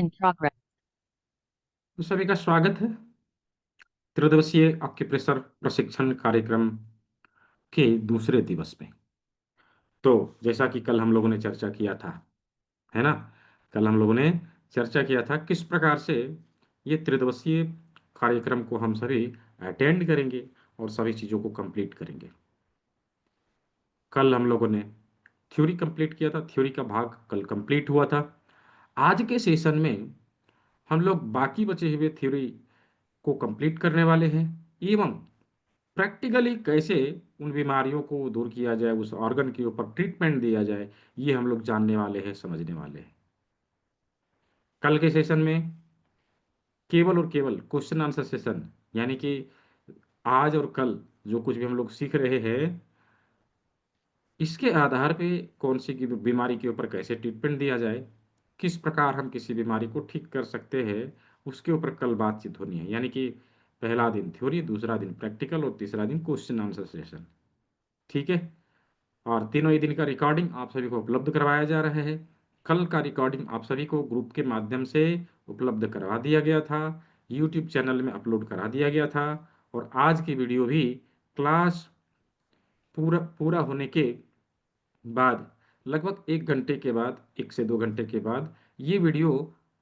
In progress. तो सभी का स्वागत है त्रिदिवसीय एक्यूप्रेशर प्रशिक्षण कार्यक्रम के दूसरे दिवस में। तो जैसा कि कल हम लोगों ने चर्चा किया था, है ना, कल हम लोगों ने चर्चा किया था किस प्रकार से ये त्रिदिवसीय कार्यक्रम को हम सभी अटेंड करेंगे और सभी चीज़ों को कंप्लीट करेंगे। कल हम लोगों ने थ्योरी कंप्लीट किया था, थ्योरी का भाग कल कंप्लीट हुआ था। आज के सेशन में हम लोग बाकी बचे हुए थ्योरी को कंप्लीट करने वाले हैं एवं प्रैक्टिकली कैसे उन बीमारियों को दूर किया जाए, उस ऑर्गन के ऊपर ट्रीटमेंट दिया जाए, ये हम लोग जानने वाले हैं, समझने वाले हैं। कल के सेशन में केवल और केवल क्वेश्चन आंसर सेशन, यानी कि आज और कल जो कुछ भी हम लोग सीख रहे हैं, इसके आधार पे कौन सी की बीमारी के ऊपर कैसे ट्रीटमेंट दिया जाए, किस प्रकार हम किसी बीमारी को ठीक कर सकते हैं, उसके ऊपर कल बातचीत होनी है। यानी कि पहला दिन थ्योरी, दूसरा दिन प्रैक्टिकल और तीसरा दिन क्वेश्चन आंसर सेशन। ठीक है। और तीनों ही दिन का रिकॉर्डिंग आप सभी को उपलब्ध करवाया जा रहा है। कल का रिकॉर्डिंग आप सभी को ग्रुप के माध्यम से उपलब्ध करवा दिया गया था, यूट्यूब चैनल में अपलोड करा दिया गया था। और आज की वीडियो भी क्लास पूरा पूरा होने के बाद, लगभग 1 घंटे के बाद, 1 से 2 घंटे के बाद, ये वीडियो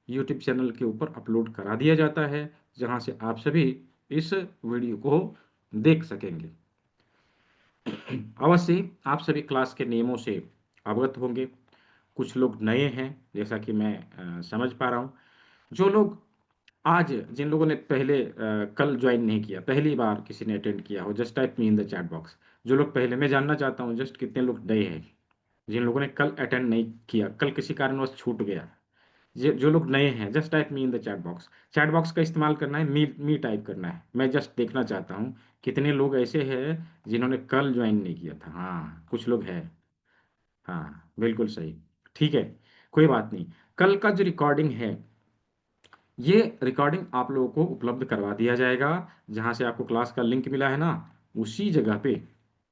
यूट्यूब चैनल के ऊपर अपलोड करा दिया जाता है, जहां से आप सभी इस वीडियो को देख सकेंगे। अवश्य आप सभी क्लास के नियमों से अवगत होंगे। कुछ लोग नए हैं, जैसा कि मैं समझ पा रहा हूँ। जो लोग आज, जिन लोगों ने पहले कल ज्वाइन नहीं किया, पहली बार किसी ने अटेंड किया हो, just type me in the chat box. जो लोग पहले, मैं जानना चाहता हूँ जस्ट कितने लोग नए हैं जिन लोगों ने कल अटेंड नहीं किया, कल किसी कारणवश छूट गया। जो लोग नए हैं, just type me in the chat box. Chat box का इस्तेमाल करना है, मी मी टाइप करना है। मैं जस्ट देखना चाहता हूँ कितने लोग ऐसे हैं जिन्होंने कल ज्वाइन नहीं किया था। हाँ, कुछ लोग हैं। हाँ, बिल्कुल सही। ठीक है, कोई बात नहीं। कल का जो रिकॉर्डिंग है, ये रिकॉर्डिंग आप लोगों को उपलब्ध करवा दिया जाएगा। जहाँ से आपको क्लास का लिंक मिला है ना, उसी जगह पे,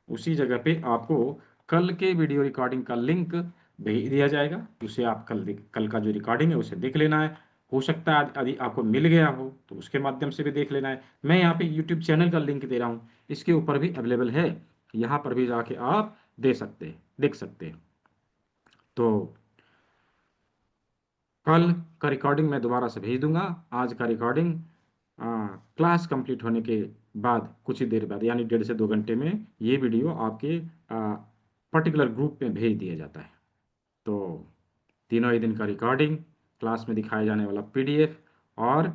उसी जगह पे आपको कल के वीडियो रिकॉर्डिंग का लिंक भेज दिया जाएगा। उसे आप कल का जो रिकॉर्डिंग है उसे देख लेना है। हो सकता है यदि आपको मिल गया हो तो उसके माध्यम से भी देख लेना है। मैं यहाँ पे यूट्यूब चैनल का लिंक दे रहा हूँ, इसके ऊपर भी अवेलेबल है। यहाँ पर भी जाके आप दे सकते हैं, देख सकते हैं। तो कल का रिकॉर्डिंग मैं दोबारा से भेज दूंगा। आज का रिकॉर्डिंग क्लास कंप्लीट होने के बाद कुछ ही देर बाद, यानी 1.5 से 2 घंटे में, ये वीडियो आपके पर्टिकुलर ग्रुप में भेज दिया जाता है। तो तीनों ही दिन का रिकॉर्डिंग, क्लास में दिखाया जाने वाला पीडीएफ और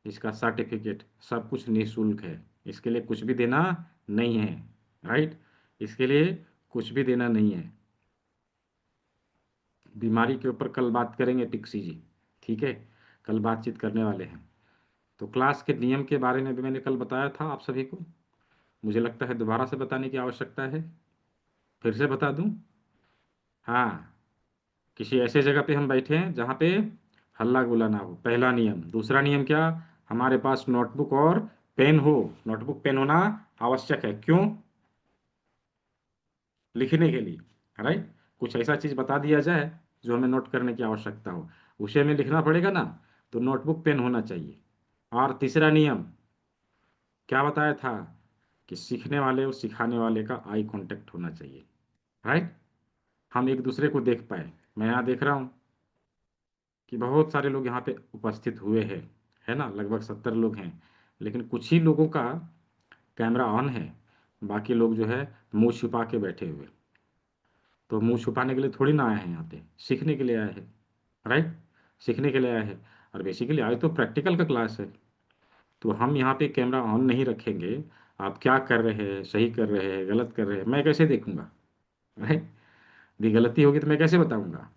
इसका सर्टिफिकेट, सब कुछ निःशुल्क है। इसके लिए कुछ भी देना नहीं है, राइट। इसके लिए कुछ भी देना नहीं है। बीमारी के ऊपर कल बात करेंगे टिक्सी जी, ठीक है, कल बातचीत करने वाले हैं। तो क्लास के नियम के बारे में भी मैंने कल बताया था आप सभी को। मुझे लगता है दोबारा से बताने की आवश्यकता है, फिर से बता दूं। हाँ, किसी ऐसे जगह पे हम बैठे हैं जहाँ पे हल्ला गुल्ला ना हो, पहला नियम। दूसरा नियम क्या, हमारे पास नोटबुक और पेन हो। नोटबुक पेन होना आवश्यक है। क्यों? लिखने के लिए, राइट। कुछ ऐसा चीज़ बता दिया जाए जो हमें नोट करने की आवश्यकता हो, उसे हमें लिखना पड़ेगा ना, तो नोटबुक पेन होना चाहिए। और तीसरा नियम क्या बताया था, कि सीखने वाले और सिखाने वाले का आई कांटेक्ट होना चाहिए, राइट। हम एक दूसरे को देख पाए। मैं यहाँ देख रहा हूँ कि बहुत सारे लोग यहाँ पे उपस्थित हुए हैं, है ना, लगभग 70 लोग हैं। लेकिन कुछ ही लोगों का कैमरा ऑन है, बाकी लोग जो है मुंह छुपा के बैठे हुए। तो मुंह छुपाने के लिए थोड़ी ना आए हैं, यहाँ पे सीखने के लिए आए हैं, राइट। सीखने के लिए आए हैं। और बेसिकली आज तो प्रैक्टिकल का क्लास है, तो हम यहाँ पे कैमरा ऑन नहीं रखेंगे। आप क्या कर रहे हैं, सही कर रहे हैं, गलत कर रहे हैं, मैं कैसे देखूंगा, राइट। यदि गलती होगी तो मैं कैसे बताऊंगा?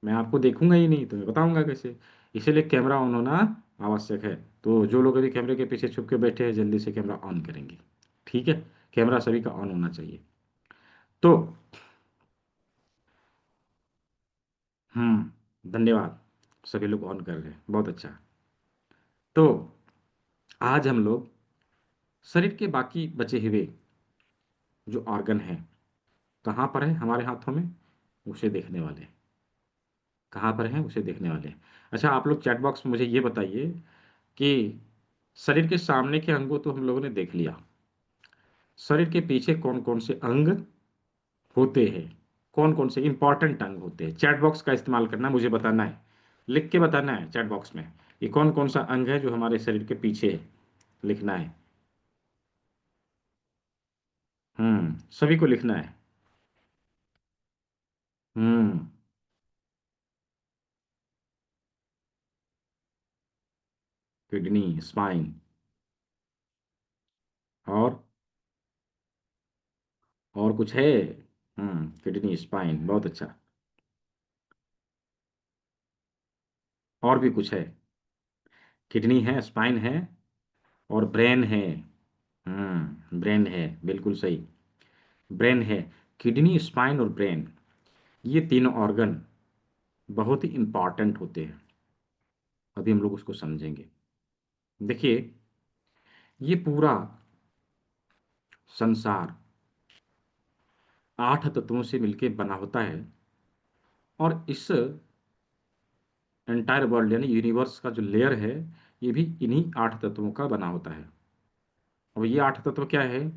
मैं आपको देखूंगा ही नहीं तो मैं बताऊंगा कैसे? इसीलिए कैमरा ऑन होना आवश्यक है। तो जो लोग अभी कैमरे के पीछे छुप के बैठे हैं, जल्दी से कैमरा ऑन करेंगे, ठीक है। कैमरा सभी का ऑन होना चाहिए। तो धन्यवाद, सभी लोग ऑन कर रहे हैं, बहुत अच्छा। तो आज हम लोग शरीर के बाकी बचे हुए जो ऑर्गन हैं, कहाँ पर है हमारे हाथों में, उसे देखने वाले हैं। कहाँ पर हैं उसे देखने वाले हैं। अच्छा, आप लोग चैट बॉक्स में मुझे ये बताइए कि शरीर के सामने के अंगों तो हम लोगों ने देख लिया, शरीर के पीछे कौन कौन से अंग होते हैं, कौन कौन से इंपॉर्टेंट अंग होते हैं। चैट बॉक्स का इस्तेमाल करना, मुझे बताना है, लिख के बताना है चैट बॉक्स में ये कौन कौन सा अंग है जो हमारे शरीर के पीछे है, लिखना है। सभी को लिखना है। हम्म। किडनी, स्पाइन, और कुछ है? किडनी, स्पाइन, बहुत अच्छा। और भी कुछ है? किडनी है, स्पाइन है, और ब्रेन है। ब्रेन है, बिल्कुल सही। ब्रेन है। किडनी, स्पाइन और ब्रेन, ये तीनों ऑर्गन बहुत ही इंपॉर्टेंट होते हैं। अभी हम लोग उसको समझेंगे। देखिए, ये पूरा संसार 8 तत्वों से मिलकर बना होता है, और इस एंटायर वर्ल्ड यानी यूनिवर्स का जो लेयर है, ये भी इन्हीं 8 तत्वों का बना होता है। और ये 8 तत्व क्या है?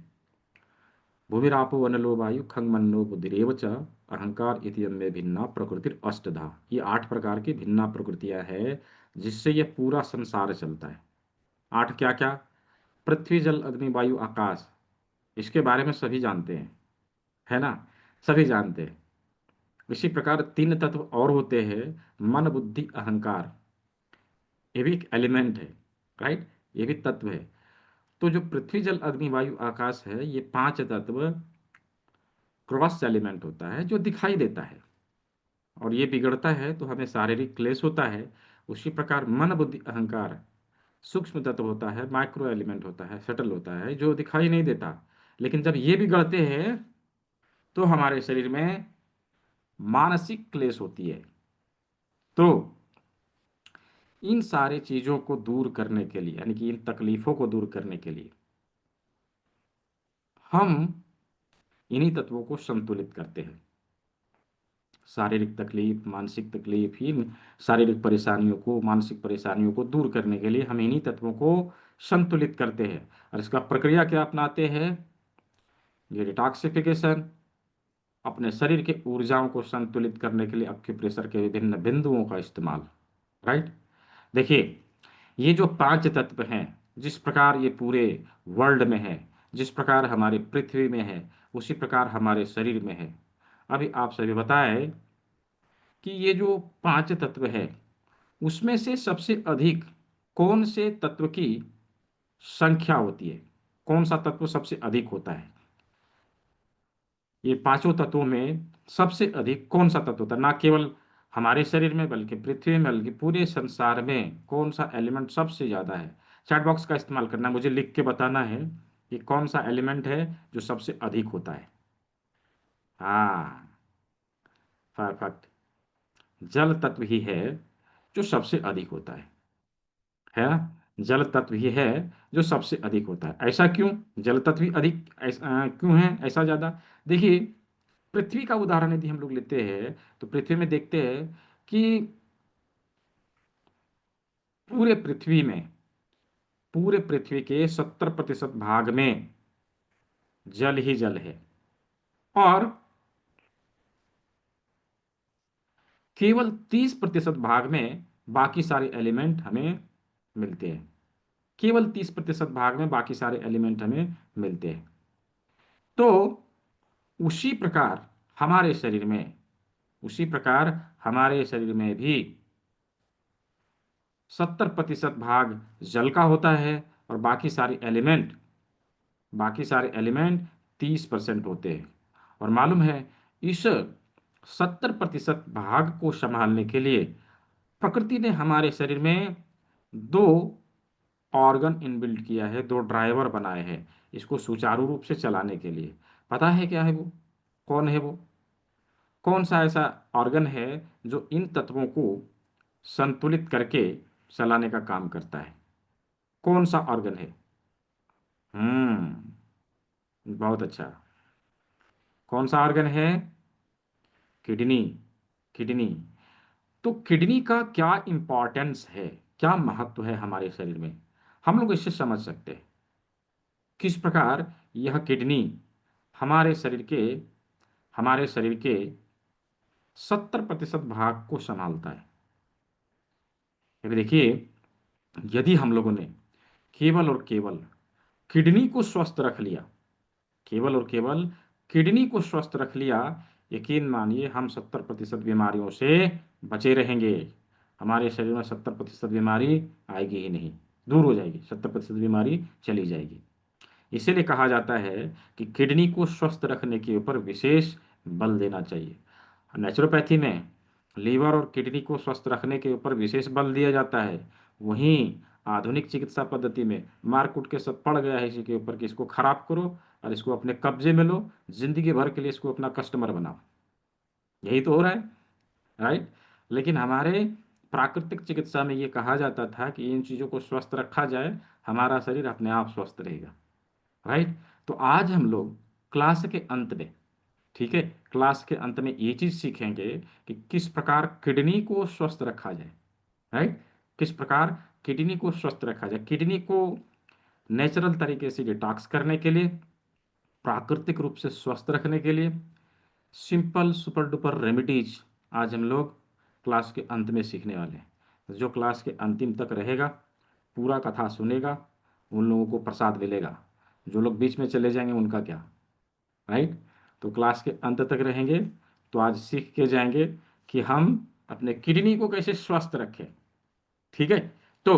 भूमिरापो वनलो वायु खंग मन्नो बुद्धिरेव च अहंकार इति में भिन्ना प्रकृति अष्टधा। ये 8 प्रकार की भिन्ना प्रकृतियां है जिससे ये पूरा संसार चलता है। 8 क्या क्या? पृथ्वी, जल, अग्नि, वायु, आकाश। इसके बारे में सभी जानते हैं, है ना? सभी जानते हैं। इसी प्रकार 3 तत्व और होते हैं, मन, बुद्धि, अहंकार। ये भी एक एलिमेंट है, राइट? ये भी तत्व है। तो जो पृथ्वी, जल, अग्नि, वायु, आकाश है, ये 5 तत्व क्रॉस एलिमेंट होता है जो दिखाई देता है, और ये बिगड़ता है तो हमें शारीरिक क्लेश होता है। उसी प्रकार मन, बुद्धि, अहंकार सूक्ष्म तत्व होता है, माइक्रो एलिमेंट होता है, सटल होता है, जो दिखाई नहीं देता। लेकिन जब ये बिगड़ते हैं तो हमारे शरीर में मानसिक क्लेश होती है। तो इन सारे चीजों को दूर करने के लिए, यानी कि इन तकलीफों को दूर करने के लिए, हम इन्हीं तत्वों को संतुलित करते हैं। शारीरिक तकलीफ, मानसिक तकलीफ, इन शारीरिक परेशानियों को, मानसिक परेशानियों को दूर करने के लिए हम इन्हीं तत्वों को संतुलित करते हैं। और इसका प्रक्रिया क्या अपनाते हैं? ये डिटॉक्सिफिकेशन, अपने शरीर के ऊर्जाओं को संतुलित करने के लिए एक्यूप्रेशर के विभिन्न बिंदुओं का इस्तेमाल, राइट? देखिए, ये जो 5 तत्व हैं, जिस प्रकार ये पूरे वर्ल्ड में है, जिस प्रकार हमारी पृथ्वी में है, उसी प्रकार हमारे शरीर में है। अभी आप सभी बताएं कि ये जो 5 तत्व है, उसमें से सबसे अधिक कौन से तत्व की संख्या होती है? कौन सा तत्व सबसे अधिक होता है? ये पांचों तत्वों में सबसे अधिक कौन सा तत्व होता है? ना केवल हमारे शरीर में, बल्कि पृथ्वी में, बल्कि पूरे संसार में कौन सा एलिमेंट सबसे ज्यादा है? चैट बॉक्स का इस्तेमाल करना, मुझे लिख के बताना है कि कौन सा एलिमेंट है जो सबसे अधिक होता है। हाँ, परफेक्ट। जल तत्व ही है जो सबसे अधिक होता है ना? जल तत्व ही है जो सबसे अधिक होता है। ऐसा क्यों? जल तत्व ही अधिक क्यों है ऐसा ज्यादा? देखिए, पृथ्वी का उदाहरण यदि हम लोग लेते हैं, तो पृथ्वी में देखते हैं कि पूरे पृथ्वी में, पूरे पृथ्वी के 70% भाग में जल ही जल है, और केवल 30% भाग में बाकी सारे एलिमेंट हमें मिलते हैं। केवल 30% भाग में बाकी सारे एलिमेंट हमें मिलते हैं। तो उसी प्रकार हमारे शरीर में, उसी प्रकार हमारे शरीर में भी 70% भाग जल का होता है, और बाकी सारे एलिमेंट 30% होते हैं। और मालूम है, इस 70% भाग को संभालने के लिए प्रकृति ने हमारे शरीर में दो ऑर्गन इनबिल्ट किया है, दो ड्राइवर बनाए हैं इसको सुचारू रूप से चलाने के लिए। पता है क्या है वो? कौन है वो? कौन सा ऐसा ऑर्गन है जो इन तत्वों को संतुलित करके चलाने का काम करता है? कौन सा ऑर्गन है? बहुत अच्छा। कौन सा ऑर्गन है? किडनी। किडनी। तो किडनी का क्या इंपॉर्टेंस है, क्या महत्व है हमारे शरीर में, हम लोग इससे समझ सकते हैं किस प्रकार यह किडनी हमारे शरीर के हमारे शरीर के 70% भाग को संभालता है। अभी देखिए, यदि हम लोगों ने केवल और केवल किडनी को स्वस्थ रख लिया, केवल और केवल किडनी को स्वस्थ रख लिया, यकीन मानिए हम 70% बीमारियों से बचे रहेंगे। हमारे शरीर में 70% बीमारी आएगी ही नहीं, दूर हो जाएगी, 70% बीमारी चली जाएगी। इसीलिए कहा जाता है कि किडनी को स्वस्थ रखने के ऊपर विशेष बल देना चाहिए। नेचुरोपैथी में लीवर और किडनी को स्वस्थ रखने के ऊपर विशेष बल दिया जाता है। वहीं आधुनिक चिकित्सा पद्धति में मार कूट के सब पड़ गया है इसी के ऊपर कि इसको खराब करो और इसको अपने कब्जे में लो, जिंदगी भर के लिए इसको अपना कस्टमर बनाओ। यही तो हो रहा है, राइट। लेकिन हमारे प्राकृतिक चिकित्सा में ये कहा जाता था कि इन चीज़ों को स्वस्थ रखा जाए, हमारा शरीर अपने आप स्वस्थ रहेगा, राइट। तो आज हम लोग क्लास के अंत में, ठीक है, क्लास के अंत में ये चीज सीखेंगे कि किस प्रकार किडनी को स्वस्थ रखा जाए, राइट। किस प्रकार किडनी को स्वस्थ रखा जाए, किडनी को नेचुरल तरीके से डिटॉक्स करने के लिए, प्राकृतिक रूप से स्वस्थ रखने के लिए सिंपल सुपर डुपर रेमेडीज आज हम लोग क्लास के अंत में सीखने वाले हैं। जो क्लास के अंतिम तक रहेगा, पूरा कथा सुनेगा, उन लोगों को प्रसाद मिलेगा। जो लोग बीच में चले जाएंगे उनका क्या, राइट। तो क्लास के अंत तक रहेंगे तो आज सीख के जाएंगे कि हम अपने किडनी को कैसे स्वस्थ रखें, ठीक है। तो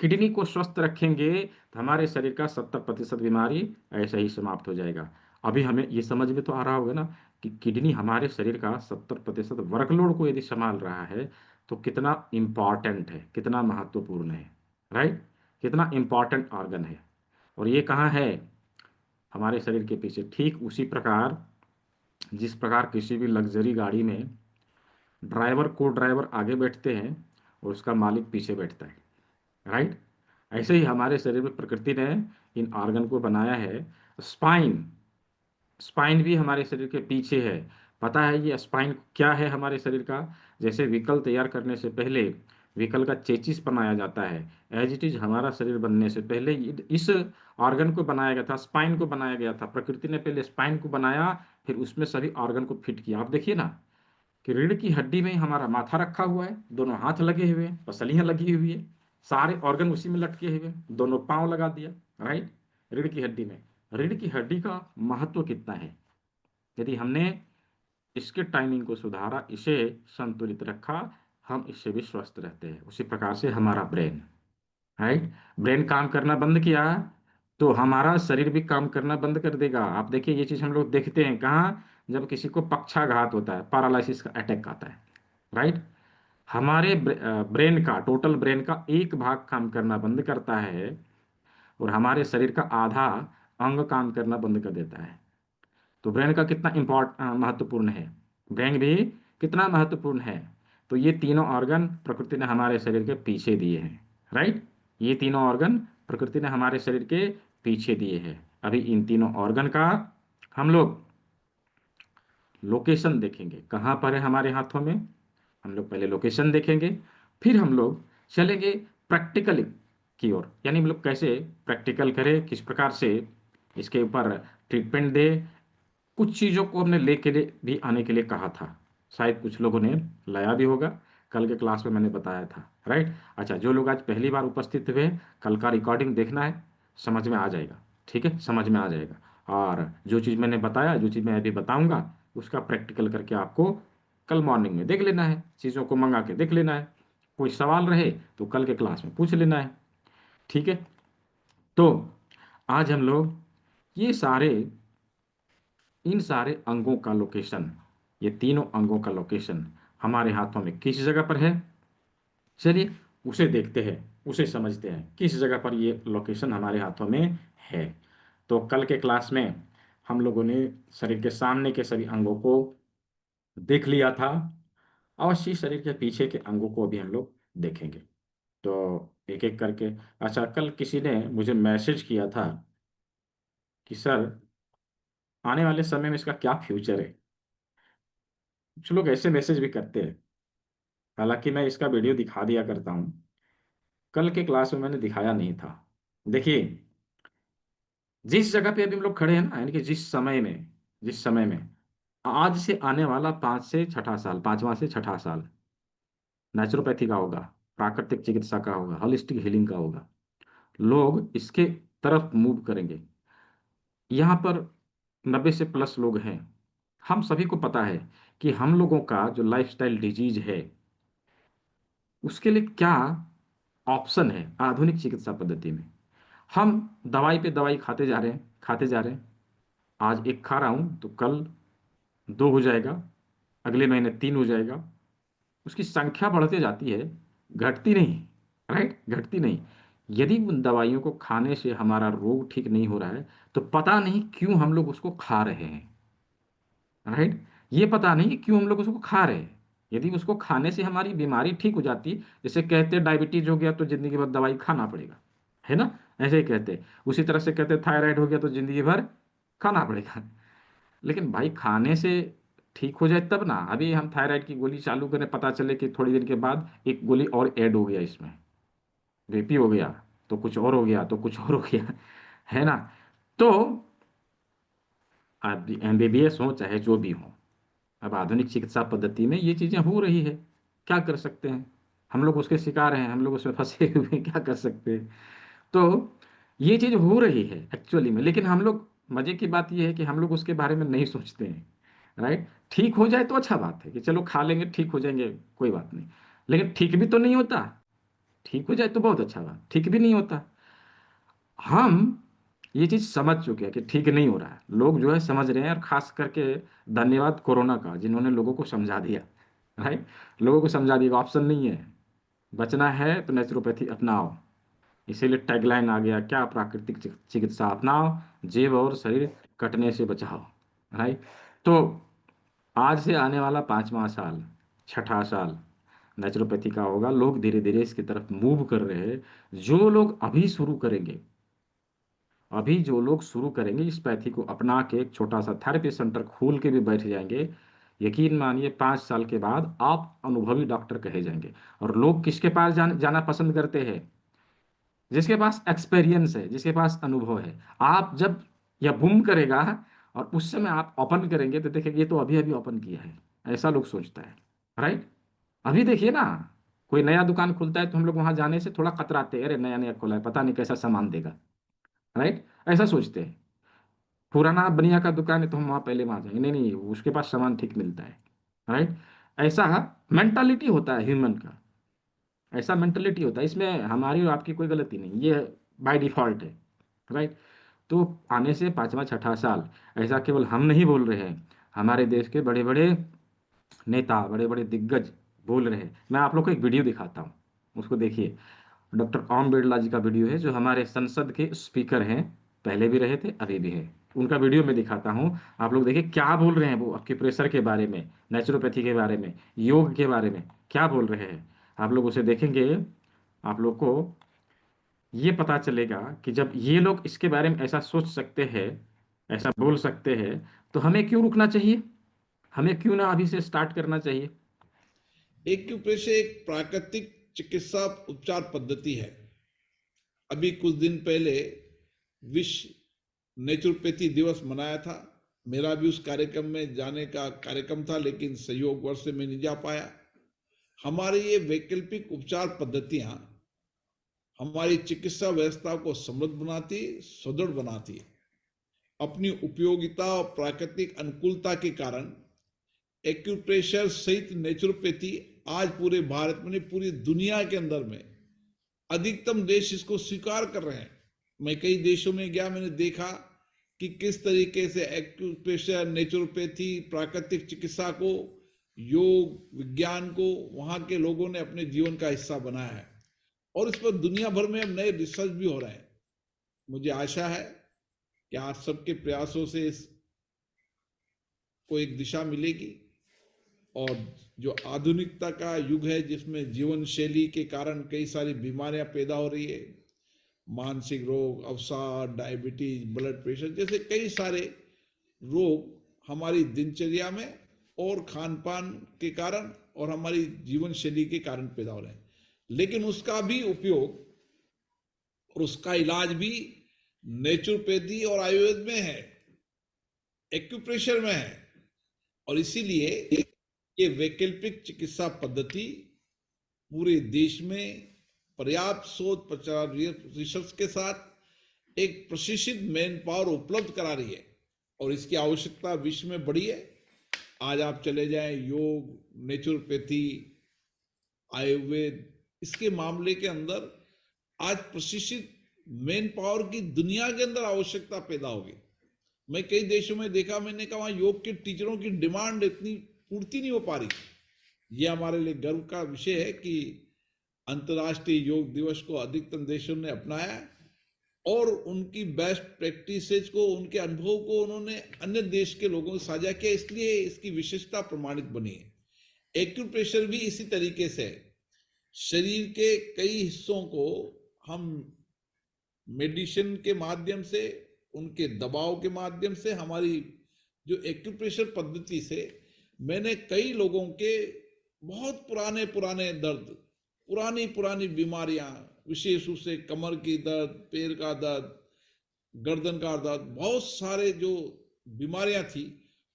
किडनी को स्वस्थ रखेंगे तो हमारे शरीर का 70% बीमारी ऐसे ही समाप्त हो जाएगा। अभी हमें ये समझ में तो आ रहा होगा ना कि किडनी हमारे शरीर का 70% वर्कलोड को यदि संभाल रहा है तो कितना इम्पॉर्टेंट है, कितना महत्वपूर्ण है, राइट। कितना इम्पॉर्टेंट ऑर्गन है। और ये कहाँ है, हमारे शरीर के पीछे, ठीक उसी प्रकार जिस प्रकार किसी भी लग्जरी गाड़ी में ड्राइवर को ड्राइवर आगे बैठते हैं और उसका मालिक पीछे बैठता है, राइट। ऐसे ही हमारे शरीर में प्रकृति ने इन ऑर्गन को बनाया है। स्पाइन, स्पाइन भी हमारे शरीर के पीछे है। पता है ये स्पाइन क्या है हमारे शरीर का? जैसे व्हीकल तैयार करने से पहले व्हीकल का चेचिस बनाया जाता है, एज इट इज हमारा शरीर बनने से पहले इस ऑर्गन को बनाया गया था, स्पाइन को बनाया गया था। प्रकृति ने पहले स्पाइन को बनाया, फिर उसमें सभी ऑर्गन को फिट किया। आप देखिए ना कि रीढ़ की हड्डी में ही हमारा माथा रखा हुआ है, दोनों हाथ लगे हुए हैं, पसलियां लगी हुई है, सारे ऑर्गन उसी में लटके हुए हैं, दोनों पांव लगा दिया, राइट। रीढ़ की हड्डी में, रीढ़ की हड्डी का महत्व कितना है। यदि हमने इसके टाइमिंग को सुधारा, इसे संतुलित रखा, हम इससे भी स्वस्थ रहते हैं। उसी प्रकार से हमारा ब्रेन, राइट, ब्रेन काम करना बंद किया तो हमारा शरीर भी काम करना बंद कर देगा। आप देखिए ये चीज हम लोग देखते हैं कहाँ, जब किसी को पक्षाघात होता है, पैरालिसिस का अटैक आता है, राइट। हमारे ब्रेन का, टोटल ब्रेन का एक भाग काम करना बंद करता है और हमारे शरीर का आधा अंग काम करना बंद कर देता है। तो ब्रेन का कितना महत्वपूर्ण है, ब्रेन भी कितना महत्वपूर्ण है। तो ये तीनों ऑर्गन प्रकृति ने हमारे शरीर के पीछे दिए हैं, राइट। ये तीनों ऑर्गन प्रकृति ने हमारे शरीर के पीछे दिए हैं। अभी इन तीनों ऑर्गन का हम लोग लोकेशन देखेंगे, कहाँ पर है हमारे हाथों में। हम लोग पहले लोकेशन देखेंगे, फिर हम लोग चलेंगे प्रैक्टिकल की ओर, यानी हम लोग कैसे प्रैक्टिकल करें, किस प्रकार से इसके ऊपर ट्रीटमेंट दे। कुछ चीज़ों को हमने लेके भी आने के लिए कहा था, शायद कुछ लोगों ने लाया भी होगा, कल के क्लास में मैंने बताया था, राइट। अच्छा, जो लोग आज पहली बार उपस्थित हुए, कल का रिकॉर्डिंग देखना है, समझ में आ जाएगा, ठीक है, समझ में आ जाएगा। और जो चीज़ मैंने बताया, जो चीज़ मैं अभी बताऊंगा, उसका प्रैक्टिकल करके आपको कल मॉर्निंग में देख लेना है, चीज़ों को मंगा के देख लेना है। कोई सवाल रहे तो कल के क्लास में पूछ लेना है, ठीक है। तो आज हम लोग ये सारे, इन सारे अंगों का लोकेशन, ये तीनों अंगों का लोकेशन हमारे हाथों में किस जगह पर है, चलिए उसे देखते हैं, उसे समझते हैं किस जगह पर ये लोकेशन हमारे हाथों में है। तो कल के क्लास में हम लोगों ने शरीर के सामने के सभी अंगों को देख लिया था, अवश्य शरीर के पीछे के अंगों को भी हम लोग देखेंगे। तो एक एक करके, अच्छा, कल किसी ने मुझे मैसेज किया था कि सर आने वाले समय में इसका क्या फ्यूचर है। कुछ लोग ऐसे मैसेज भी करते हैं, हालाँकि मैं इसका वीडियो दिखा दिया करता हूँ। कल के क्लास में मैंने दिखाया नहीं था। देखिए, जिस जगह पे अभी हम लोग खड़े हैं ना, यानी कि जिस समय में आज से आने वाला 5 से छठा साल, 5वाँ से छठा साल नेचुरोपैथी का होगा, प्राकृतिक चिकित्सा का होगा, होलिस्टिक हीलिंग का होगा। लोग इसके तरफ मूव करेंगे। यहाँ पर 90 से प्लस लोग हैं। हम सभी को पता है कि हम लोगों का जो लाइफ़स्टाइल डिजीज़ है, उसके लिए क्या ऑप्शन है आधुनिक चिकित्सा पद्धति में। हम दवाई पे दवाई खाते जा रहे हैं, खाते जा रहे हैं। आज 1 खा रहा हूँ, तो कल 2 हो जाएगा, अगले महीने 3 हो जाएगा। उसकी संख्या बढ़ते जाती है, घटती नहीं, राइट? घटती नहीं। यदि उन दवाइयों को खाने से हमारा रोग ठीक नहीं हो रहा है, तो पता नहीं क्यों हम लोग उसको खा रहे हैं, राइट? ये पता नहीं कि क्यों हम लोग उसको खा रहे हैं। यदि उसको खाने से हमारी बीमारी ठीक हो जाती, जैसे कहते हैं डायबिटीज़ हो गया तो ज़िंदगी भर दवाई खाना पड़ेगा, है ना? ऐसे ही कहते हैं। उसी तरह से कहते हैं थायराइड हो गया तो ज़िंदगी भर खाना पड़ेगा। लेकिन भाई खाने से ठीक हो जाए तब ना। अभी हम थायराइड की गोली चालू करें, पता चले कि थोड़ी देर के बाद एक गोली और ऐड हो गया इसमें, बीपी हो गया, तो कुछ और हो गया, तो कुछ और हो गया, है ना? तो आप एमबीबीएस हो चाहे जो भी हो, अब आधुनिक चिकित्सा पद्धति में ये चीज़ें हो रही है। क्या कर सकते हैं? हम लोग उसके शिकार हैं, हम लोग उसमें फंसे हुए हैं, क्या कर सकते हैं? तो ये चीज़ हो रही है एक्चुअली में, लेकिन हम लोग, मज़े की बात ये है कि हम लोग उसके बारे में नहीं सोचते हैं, राइट? ठीक हो जाए तो अच्छा बात है कि चलो खा लेंगे, ठीक हो जाएंगे, कोई बात नहीं। लेकिन ठीक भी तो नहीं होता। ठीक हो जाए तो बहुत अच्छा बात, ठीक भी नहीं होता। हम ये चीज़ समझ चुके हैं कि ठीक नहीं हो रहा है, लोग जो है समझ रहे हैं, और खास करके धन्यवाद कोरोना का, जिन्होंने लोगों को समझा दिया, राइट? लोगों को समझा दिया ऑप्शन नहीं है, बचना है तो नेचुरोपैथी अपनाओ। इसीलिए टैगलाइन आ गया क्या, प्राकृतिक चिकित्सा अपनाओ, जीव और शरीर कटने से बचाओ, राइट? तो आज से आने वाला 5वां साल, छठा साल नेचुरोपैथी का होगा। लोग धीरे धीरे इसकी तरफ मूव कर रहे हैं। जो लोग अभी शुरू करेंगे, अभी जो लोग शुरू करेंगे इस पैथी को अपना के, एक छोटा सा थेरेपी सेंटर खोल के भी बैठ जाएंगे, यकीन मानिए 5 साल के बाद आप अनुभवी डॉक्टर कहे जाएंगे। और लोग किसके पास जाना पसंद करते हैं? जिसके पास एक्सपीरियंस है, जिसके पास अनुभव है। आप जब यह बूम करेगा और उस समय आप ओपन करेंगे, तो देखेंगे ये तो अभी अभी ओपन किया है, ऐसा लोग सोचता है, राइट? अभी देखिए ना, कोई नया दुकान खुलता है तो हम लोग वहां जाने से थोड़ा कतराते हैं, अरे नया नया खोला है, पता नहीं कैसा सामान देगा, राइट? ऐसा सोचते हैं। पुराना बनिया का दुकान है तो हम वहां पहले वहां जाएंगे, नहीं नहीं उसके पास सामान ठीक मिलता है, राइट? ऐसा मेंटालिटी होता है ह्यूमन का, ऐसा मेंटालिटी होता है। इसमें हमारी और आपकी कोई गलती नहीं, ये बाय डिफॉल्ट है, राइट? तो आने से 5वां छठा साल, ऐसा केवल हम नहीं बोल रहे हैं, हमारे देश के बड़े बड़े नेता, बड़े बड़े दिग्गज बोल रहे हैं। मैं आप लोग को एक वीडियो दिखाता हूँ, उसको देखिए। डॉक्टर ओम बिरला जी का वीडियो है, जो हमारे संसद के स्पीकर हैं, पहले भी रहे थे अभी भी है। उनका वीडियो मैं दिखाता हूँ, आप लोग देखिए क्या बोल रहे हैं। वो एक्यूप्रेशर के बारे में, नेचुरोपैथी के बारे में, योग के बारे में क्या बोल रहे हैं, आप लोग उसे देखेंगे। आप लोग को ये पता चलेगा कि जब ये लोग इसके बारे में ऐसा सोच सकते हैं, ऐसा बोल सकते हैं, तो हमें क्यों रुकना चाहिए? हमें क्यों ना अभी से स्टार्ट करना चाहिए? एक्यूप्रेशर एक प्राकृतिक चिकित्सा उपचार पद्धति है। अभी कुछ दिन पहले विश्व नेचुरोपैथी दिवस मनाया था। मेरा भी उस कार्यक्रम में जाने का कार्यक्रम था, लेकिन संयोगवश से मैं नहीं जा पाया। हमारी ये वैकल्पिक उपचार पद्धतियां हमारी चिकित्सा व्यवस्था को समृद्ध बनाती, सुदृढ़ बनाती है। अपनी उपयोगिता और प्राकृतिक अनुकूलता के कारण एक्यूप्रेशर सहित नेचुरोपैथी आज पूरे भारत में नहीं, पूरी दुनिया के अंदर में अधिकतम देश इसको स्वीकार कर रहे हैं। मैं कई देशों में गया, मैंने देखा कि किस तरीके से एक्यूप्रेशर, नेचुरोपैथी, प्राकृतिक चिकित्सा को, योग विज्ञान को वहां के लोगों ने अपने जीवन का हिस्सा बनाया है। और इस पर दुनिया भर में अब नए रिसर्च भी हो रहे हैं। मुझे आशा है कि आप सबके प्रयासों से इसको एक दिशा मिलेगी। और जो आधुनिकता का युग है, जिसमें जीवन शैली के कारण कई सारी बीमारियां पैदा हो रही है, मानसिक रोग, अवसाद, डायबिटीज, ब्लड प्रेशर जैसे कई सारे रोग हमारी दिनचर्या में और खान पान के कारण और हमारी जीवन शैली के कारण पैदा हो रहे हैं, लेकिन उसका भी उपयोग और उसका इलाज भी नेचुरोपैथी और आयुर्वेद में है, एक्यूप्रेशर में है। और इसीलिए ये वैकल्पिक चिकित्सा पद्धति पूरे देश में पर्याप्त शोध प्रचार रिसर्च के साथ एक प्रशिक्षित मैन पावर उपलब्ध करा रही है, और इसकी आवश्यकता विश्व में बढ़ी है। आज आप चले जाएं, योग, नेचुरोपैथी, आयुर्वेद, इसके मामले के अंदर आज प्रशिक्षित मैन पावर की दुनिया के अंदर आवश्यकता पैदा होगी। मैं कई देशों में देखा, मैंने कहा वहां योग के टीचरों की डिमांड इतनी पूर्ति नहीं हो पा रही। ये हमारे लिए गर्व का विषय है कि अंतर्राष्ट्रीय योग दिवस को अधिकतम देशों ने अपनाया और उनकी बेस्ट प्रैक्टिसेज को, उनके अनुभव को उन्होंने अन्य देश के लोगों से साझा किया, इसलिए इसकी विशेषता प्रमाणित बनी है। एक्यूप्रेशर भी इसी तरीके से है। शरीर के कई हिस्सों को हम मेडिसिन के माध्यम से, उनके दबाव के माध्यम से, हमारी जो एक्यूप्रेशर पद्धति से मैंने कई लोगों के बहुत पुराने पुराने दर्द, पुरानी पुरानी बीमारियां, विशेष रूप से कमर की दर्द, पैर का दर्द, गर्दन का दर्द, बहुत सारे जो बीमारियां थी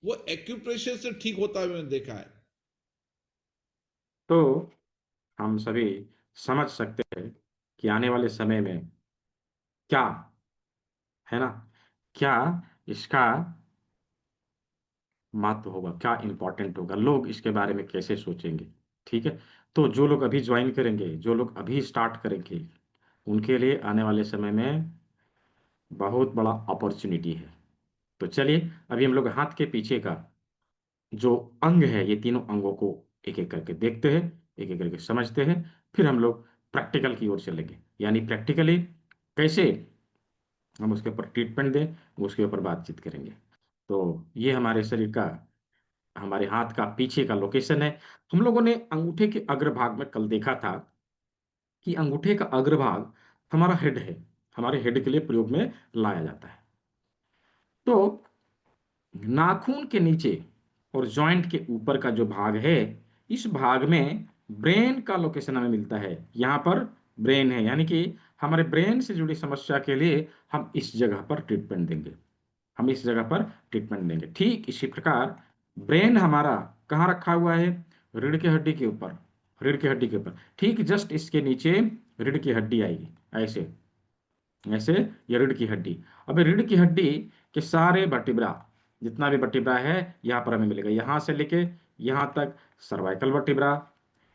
वो एक्यूप्रेशर से ठीक होता हुआ मैंने देखा है। तो हम सभी समझ सकते हैं कि आने वाले समय में क्या, है ना, क्या इसका महत्व होगा, क्या इंपॉर्टेंट होगा, लोग इसके बारे में कैसे सोचेंगे। ठीक है, तो जो लोग अभी ज्वाइन करेंगे, जो लोग अभी स्टार्ट करेंगे, उनके लिए आने वाले समय में बहुत बड़ा अपॉर्चुनिटी है। तो चलिए अभी हम लोग हाथ के पीछे का जो अंग है, ये तीनों अंगों को एक एक करके देखते हैं, एक एक करके समझते हैं, फिर हम लोग प्रैक्टिकल की ओर चलेंगे, यानी प्रैक्टिकली कैसे हम उसके ऊपर ट्रीटमेंट दें, उसके ऊपर बातचीत करेंगे। तो ये हमारे शरीर का, हमारे हाथ का पीछे का लोकेशन है। हम लोगों ने अंगूठे के अग्रभाग में कल देखा था कि अंगूठे का अग्रभाग हमारा हेड है, हमारे हेड के लिए प्रयोग में लाया जाता है। तो नाखून के नीचे और जॉइंट के ऊपर का जो भाग है, इस भाग में ब्रेन का लोकेशन हमें मिलता है। यहाँ पर ब्रेन है, यानी कि हमारे ब्रेन से जुड़ी समस्या के लिए हम इस जगह पर ट्रीटमेंट देंगे, हम इस जगह पर ट्रीटमेंट देंगे। ठीक इसी प्रकार ब्रेन हमारा कहाँ रखा हुआ है, रीढ़ की हड्डी के ऊपर, रीढ़ की हड्डी के ऊपर, ठीक जस्ट इसके नीचे रीढ़ की हड्डी आएगी, ऐसे ऐसे, ये रीढ़ की हड्डी। अब रीढ़ की हड्डी के सारे वर्टिब्रा, जितना भी वर्टिब्रा है यहाँ पर हमें मिलेगा, यहाँ से लेके यहाँ तक सर्वाइकल वर्टिब्रा,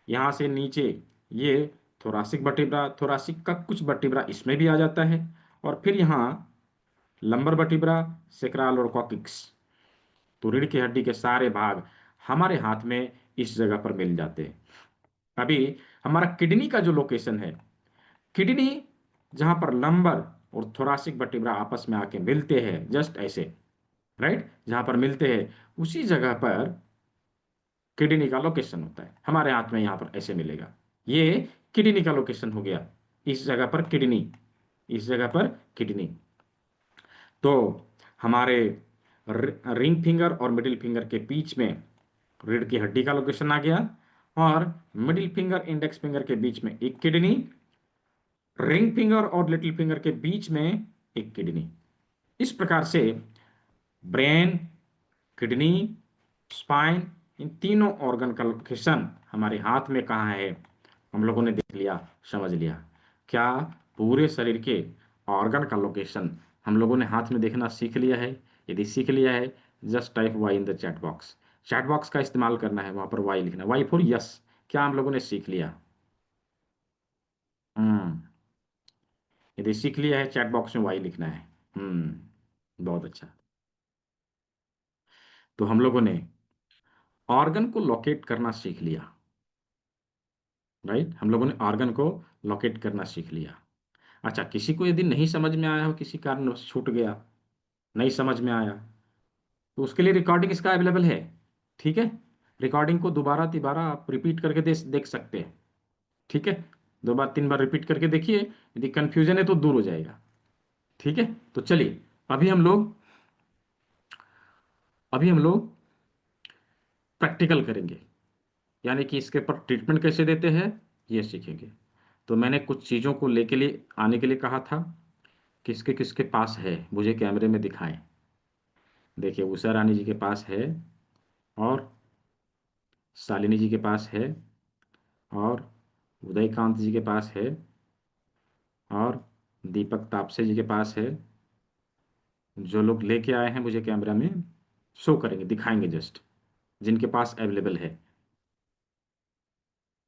यहाँ से नीचे ये थोरासिक वर्टिब्रा, थोरासिक का कुछ वर्टिब्रा इसमें भी आ जाता है, और फिर यहाँ लंबर वर्टिब्रा, सेक्रल और कॉकिक्स। तो रीढ़ की हड्डी के सारे भाग हमारे हाथ में इस जगह पर मिल जाते हैं। अभी हमारा किडनी का जो लोकेशन है, किडनी जहां पर लंबर और थोरासिक वर्टिब्रा आपस में आके मिलते हैं, जस्ट ऐसे, राइट, जहां पर मिलते हैं उसी जगह पर किडनी का लोकेशन होता है। हमारे हाथ में यहाँ पर ऐसे मिलेगा, ये किडनी का लोकेशन हो गया, इस जगह पर किडनी, इस जगह पर किडनी। तो हमारे रिंग फिंगर और मिडिल फिंगर के बीच में रीढ़ की हड्डी का लोकेशन आ गया, और मिडिल फिंगर इंडेक्स फिंगर के बीच में एक किडनी, रिंग फिंगर और लिटिल फिंगर के बीच में एक किडनी। इस प्रकार से ब्रेन, किडनी, स्पाइन, इन तीनों ऑर्गन का लोकेशन हमारे हाथ में कहाँ है, हम लोगों ने देख लिया, समझ लिया। क्या पूरे शरीर के ऑर्गन का लोकेशन हम लोगों ने हाथ में देखना सीख लिया है? यदि सीख लिया है, just type Y in the chat box. Chat box का इस्तेमाल करना है, वहां पर वाई लिखना, वाई फॉर यस। क्या हम लोगों ने सीख लिया? हम्म, यदि सीख लिया है, चैट बॉक्स में वाई लिखना है। बहुत अच्छा। तो हम लोगों ने ऑर्गन को लोकेट करना सीख लिया, राइट, हम लोगों ने ऑर्गन को लोकेट करना सीख लिया। अच्छा, किसी को यदि नहीं समझ में आया हो, किसी कारण छूट गया, नहीं समझ में आया, तो उसके लिए रिकॉर्डिंग इसका अवेलेबल है। ठीक है, रिकॉर्डिंग को दोबारा तिबारा आप रिपीट करके देख सकते हैं। ठीक है, 2 बार 3 बार रिपीट करके देखिए, यदि कंफ्यूजन है तो दूर हो जाएगा। ठीक है, तो चलिए अभी हम लोग, अभी हम लोग प्रैक्टिकल करेंगे। यानी कि इसके ऊपर ट्रीटमेंट कैसे देते हैं, ये सीखेंगे। तो मैंने कुछ चीज़ों को लेके लिए आने के लिए कहा था, किसके किसके पास है मुझे कैमरे में दिखाएं। देखिए, उषा रानी जी के पास है, और शालिनी जी के पास है, और उदयकांत जी के पास है, और दीपक तापसे जी के पास है। जो लोग लेके आए हैं मुझे कैमरा में शो करेंगे, दिखाएंगे जस्ट, जिनके पास अवेलेबल है,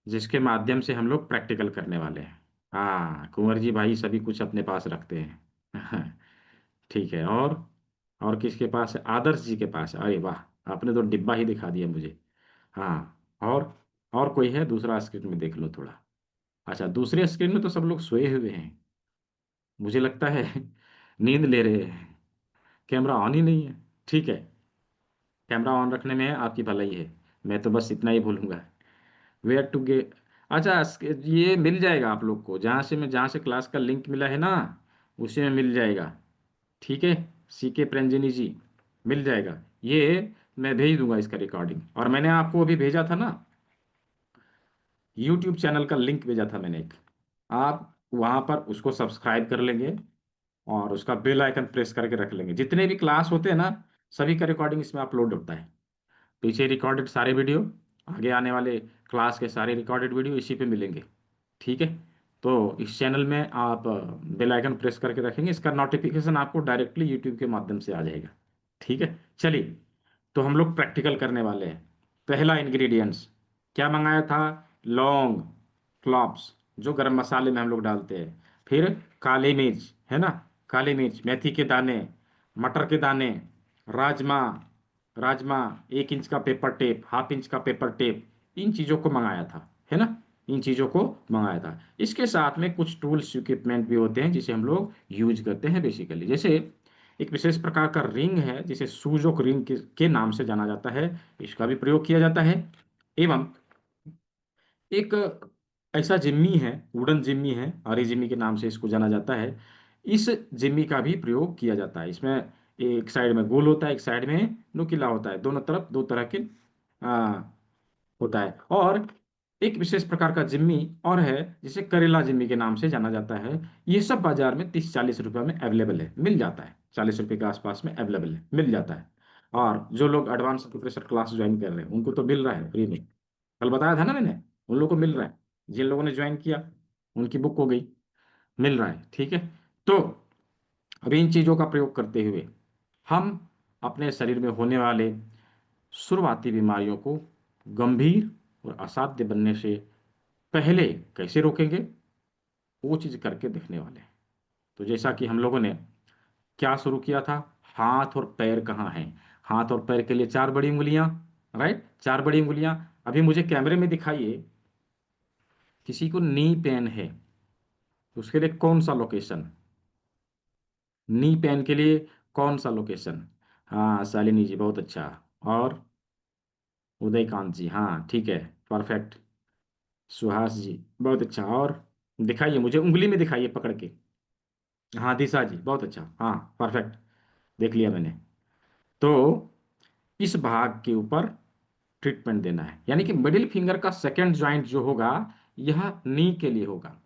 जिसके माध्यम से हम लोग प्रैक्टिकल करने वाले हैं। हाँ, कुंवर जी भाई सभी कुछ अपने पास रखते हैं। ठीक है। और किसके पास है, आदर्श जी के पास है। अरे वाह, आपने तो डिब्बा ही दिखा दिया मुझे। हाँ, और कोई है दूसरा स्क्रीन में देख लो थोड़ा। अच्छा, दूसरे स्क्रीन में तो सब लोग सोए हुए हैं, मुझे लगता है नींद ले रहे हैं, कैमरा ऑन ही नहीं है। ठीक है, कैमरा ऑन रखने में आपकी भलाई है, मैं तो बस इतना ही बोलूँगा। वेयर टू गेट, अच्छा ये मिल जाएगा आप लोग को, जहाँ से क्लास का लिंक मिला है ना, उसी में मिल जाएगा। ठीक है, सीके प्रेंजिनी जी, मिल जाएगा ये। मैं भेज दूंगा इसका रिकॉर्डिंग। और मैंने आपको अभी भेजा था ना, यूट्यूब चैनल का लिंक भेजा था मैंने एक, आप वहाँ पर उसको सब्सक्राइब कर लेंगे, और उसका बेल आइकन प्रेस करके रख लेंगे। जितने भी क्लास होते हैं ना, सभी का रिकॉर्डिंग इसमें अपलोड होता है। पीछे रिकॉर्डेड सारे वीडियो, आगे आने वाले क्लास के सारे रिकॉर्डेड वीडियो इसी पे मिलेंगे। ठीक है, तो इस चैनल में आप बेल आइकन प्रेस करके रखेंगे, इसका नोटिफिकेशन आपको डायरेक्टली यूट्यूब के माध्यम से आ जाएगा। ठीक है, चलिए, तो हम लोग प्रैक्टिकल करने वाले हैं। पहला इंग्रेडिएंट्स क्या मंगाया था, लौंग, क्लॉव्स, जो गरम मसाले में हम लोग डालते हैं। फिर काली मिर्च है ना, काली मिर्च, मेथी के दाने, मटर के दाने, राजमा, राजमा, 1 इंच का पेपर टेप, हाफ इंच का पेपर टेप, इन चीज़ों को मंगाया था, है ना, इन चीज़ों को मंगाया था। इसके साथ में कुछ टूल्स इक्विपमेंट भी होते हैं जिसे हम लोग यूज करते हैं बेसिकली। जैसे एक विशेष प्रकार का रिंग है जिसे सूजोक रिंग के नाम से जाना जाता है, इसका भी प्रयोग किया जाता है। एवं एक ऐसा जिम्मी है, वुडन जिम्मी है, आरी जिम्मी के नाम से इसको जाना जाता है। इस जिम्मी का भी प्रयोग किया जाता है। इसमें एक साइड में गोल होता है, एक साइड में नुकीला होता है, दोनों तरफ दो तरह के आ, होता है। और एक विशेष प्रकार का जिम्मी और है जिसे करेला जिम्मी के नाम से जाना जाता है। ये सब बाजार में 30-40 रुपए में अवेलेबल है, मिल जाता है, 40 रुपए के आसपास में अवेलेबल है, मिल जाता है। और जो लोग एडवांस प्रोफेसर क्लास ज्वाइन कर रहे हैं उनको तो मिल रहा है फ्री में, कल बताया था ना मैंने, उन लोगों को मिल रहा है। जिन लोगों ने ज्वाइन किया उनकी बुक हो गई, मिल रहा है। ठीक है, तो अब इन चीज़ों का प्रयोग करते हुए हम अपने शरीर में होने वाले शुरुआती बीमारियों को गंभीर और असाध्य बनने से पहले कैसे रोकेंगे, वो चीज़ करके दिखने वाले हैं। तो जैसा कि हम लोगों ने क्या शुरू किया था, हाथ और पैर कहाँ हैं, हाथ और पैर के लिए 4 बड़ी उंगलियां, राइट, 4 बड़ी उंगलियां। अभी मुझे कैमरे में दिखाइए, किसी को नी पेन है तो उसके लिए कौन सा लोकेशन, नी पेन के लिए कौन सा लोकेशन। हाँ, शालिनी जी बहुत अच्छा, और उदयकांत जी, हाँ ठीक है, परफेक्ट, सुहास जी बहुत अच्छा। और दिखाइए मुझे, उंगली में दिखाइए पकड़ के। हाँ, दिशा जी बहुत अच्छा, हाँ परफेक्ट, देख लिया मैंने। तो इस भाग के ऊपर ट्रीटमेंट देना है, यानी कि मिडिल फिंगर का सेकंड जॉइंट जो होगा, यह नी के लिए होगा,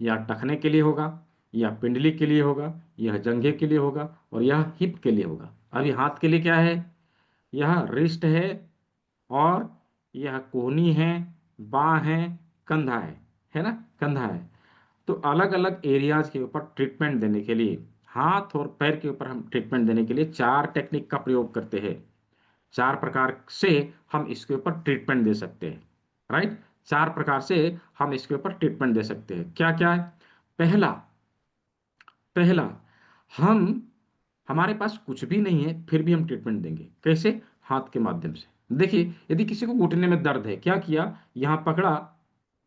या टखने के लिए होगा, या पिंडली के लिए होगा, यह जंघे के लिए होगा, और यह हिप के लिए होगा। अभी हाथ के लिए क्या है, यह रिस्ट है, और यह कोहनी है, बाँ है, कंधा है ना, कंधा है। तो अलग अलग एरियाज के ऊपर ट्रीटमेंट देने के लिए, हाथ और पैर के ऊपर हम ट्रीटमेंट देने के लिए 4 टेक्निक का प्रयोग करते हैं। 4 प्रकार से हम इसके ऊपर ट्रीटमेंट दे सकते हैं, राइट। 4 प्रकार से हम इसके ऊपर ट्रीटमेंट दे सकते हैं। क्या क्या है, पहला, पहला, हम हमारे पास कुछ भी नहीं है फिर भी हम ट्रीटमेंट देंगे, कैसे, हाथ के माध्यम से। देखिए, यदि किसी को घुटने में दर्द है, क्या किया, यहाँ पकड़ा,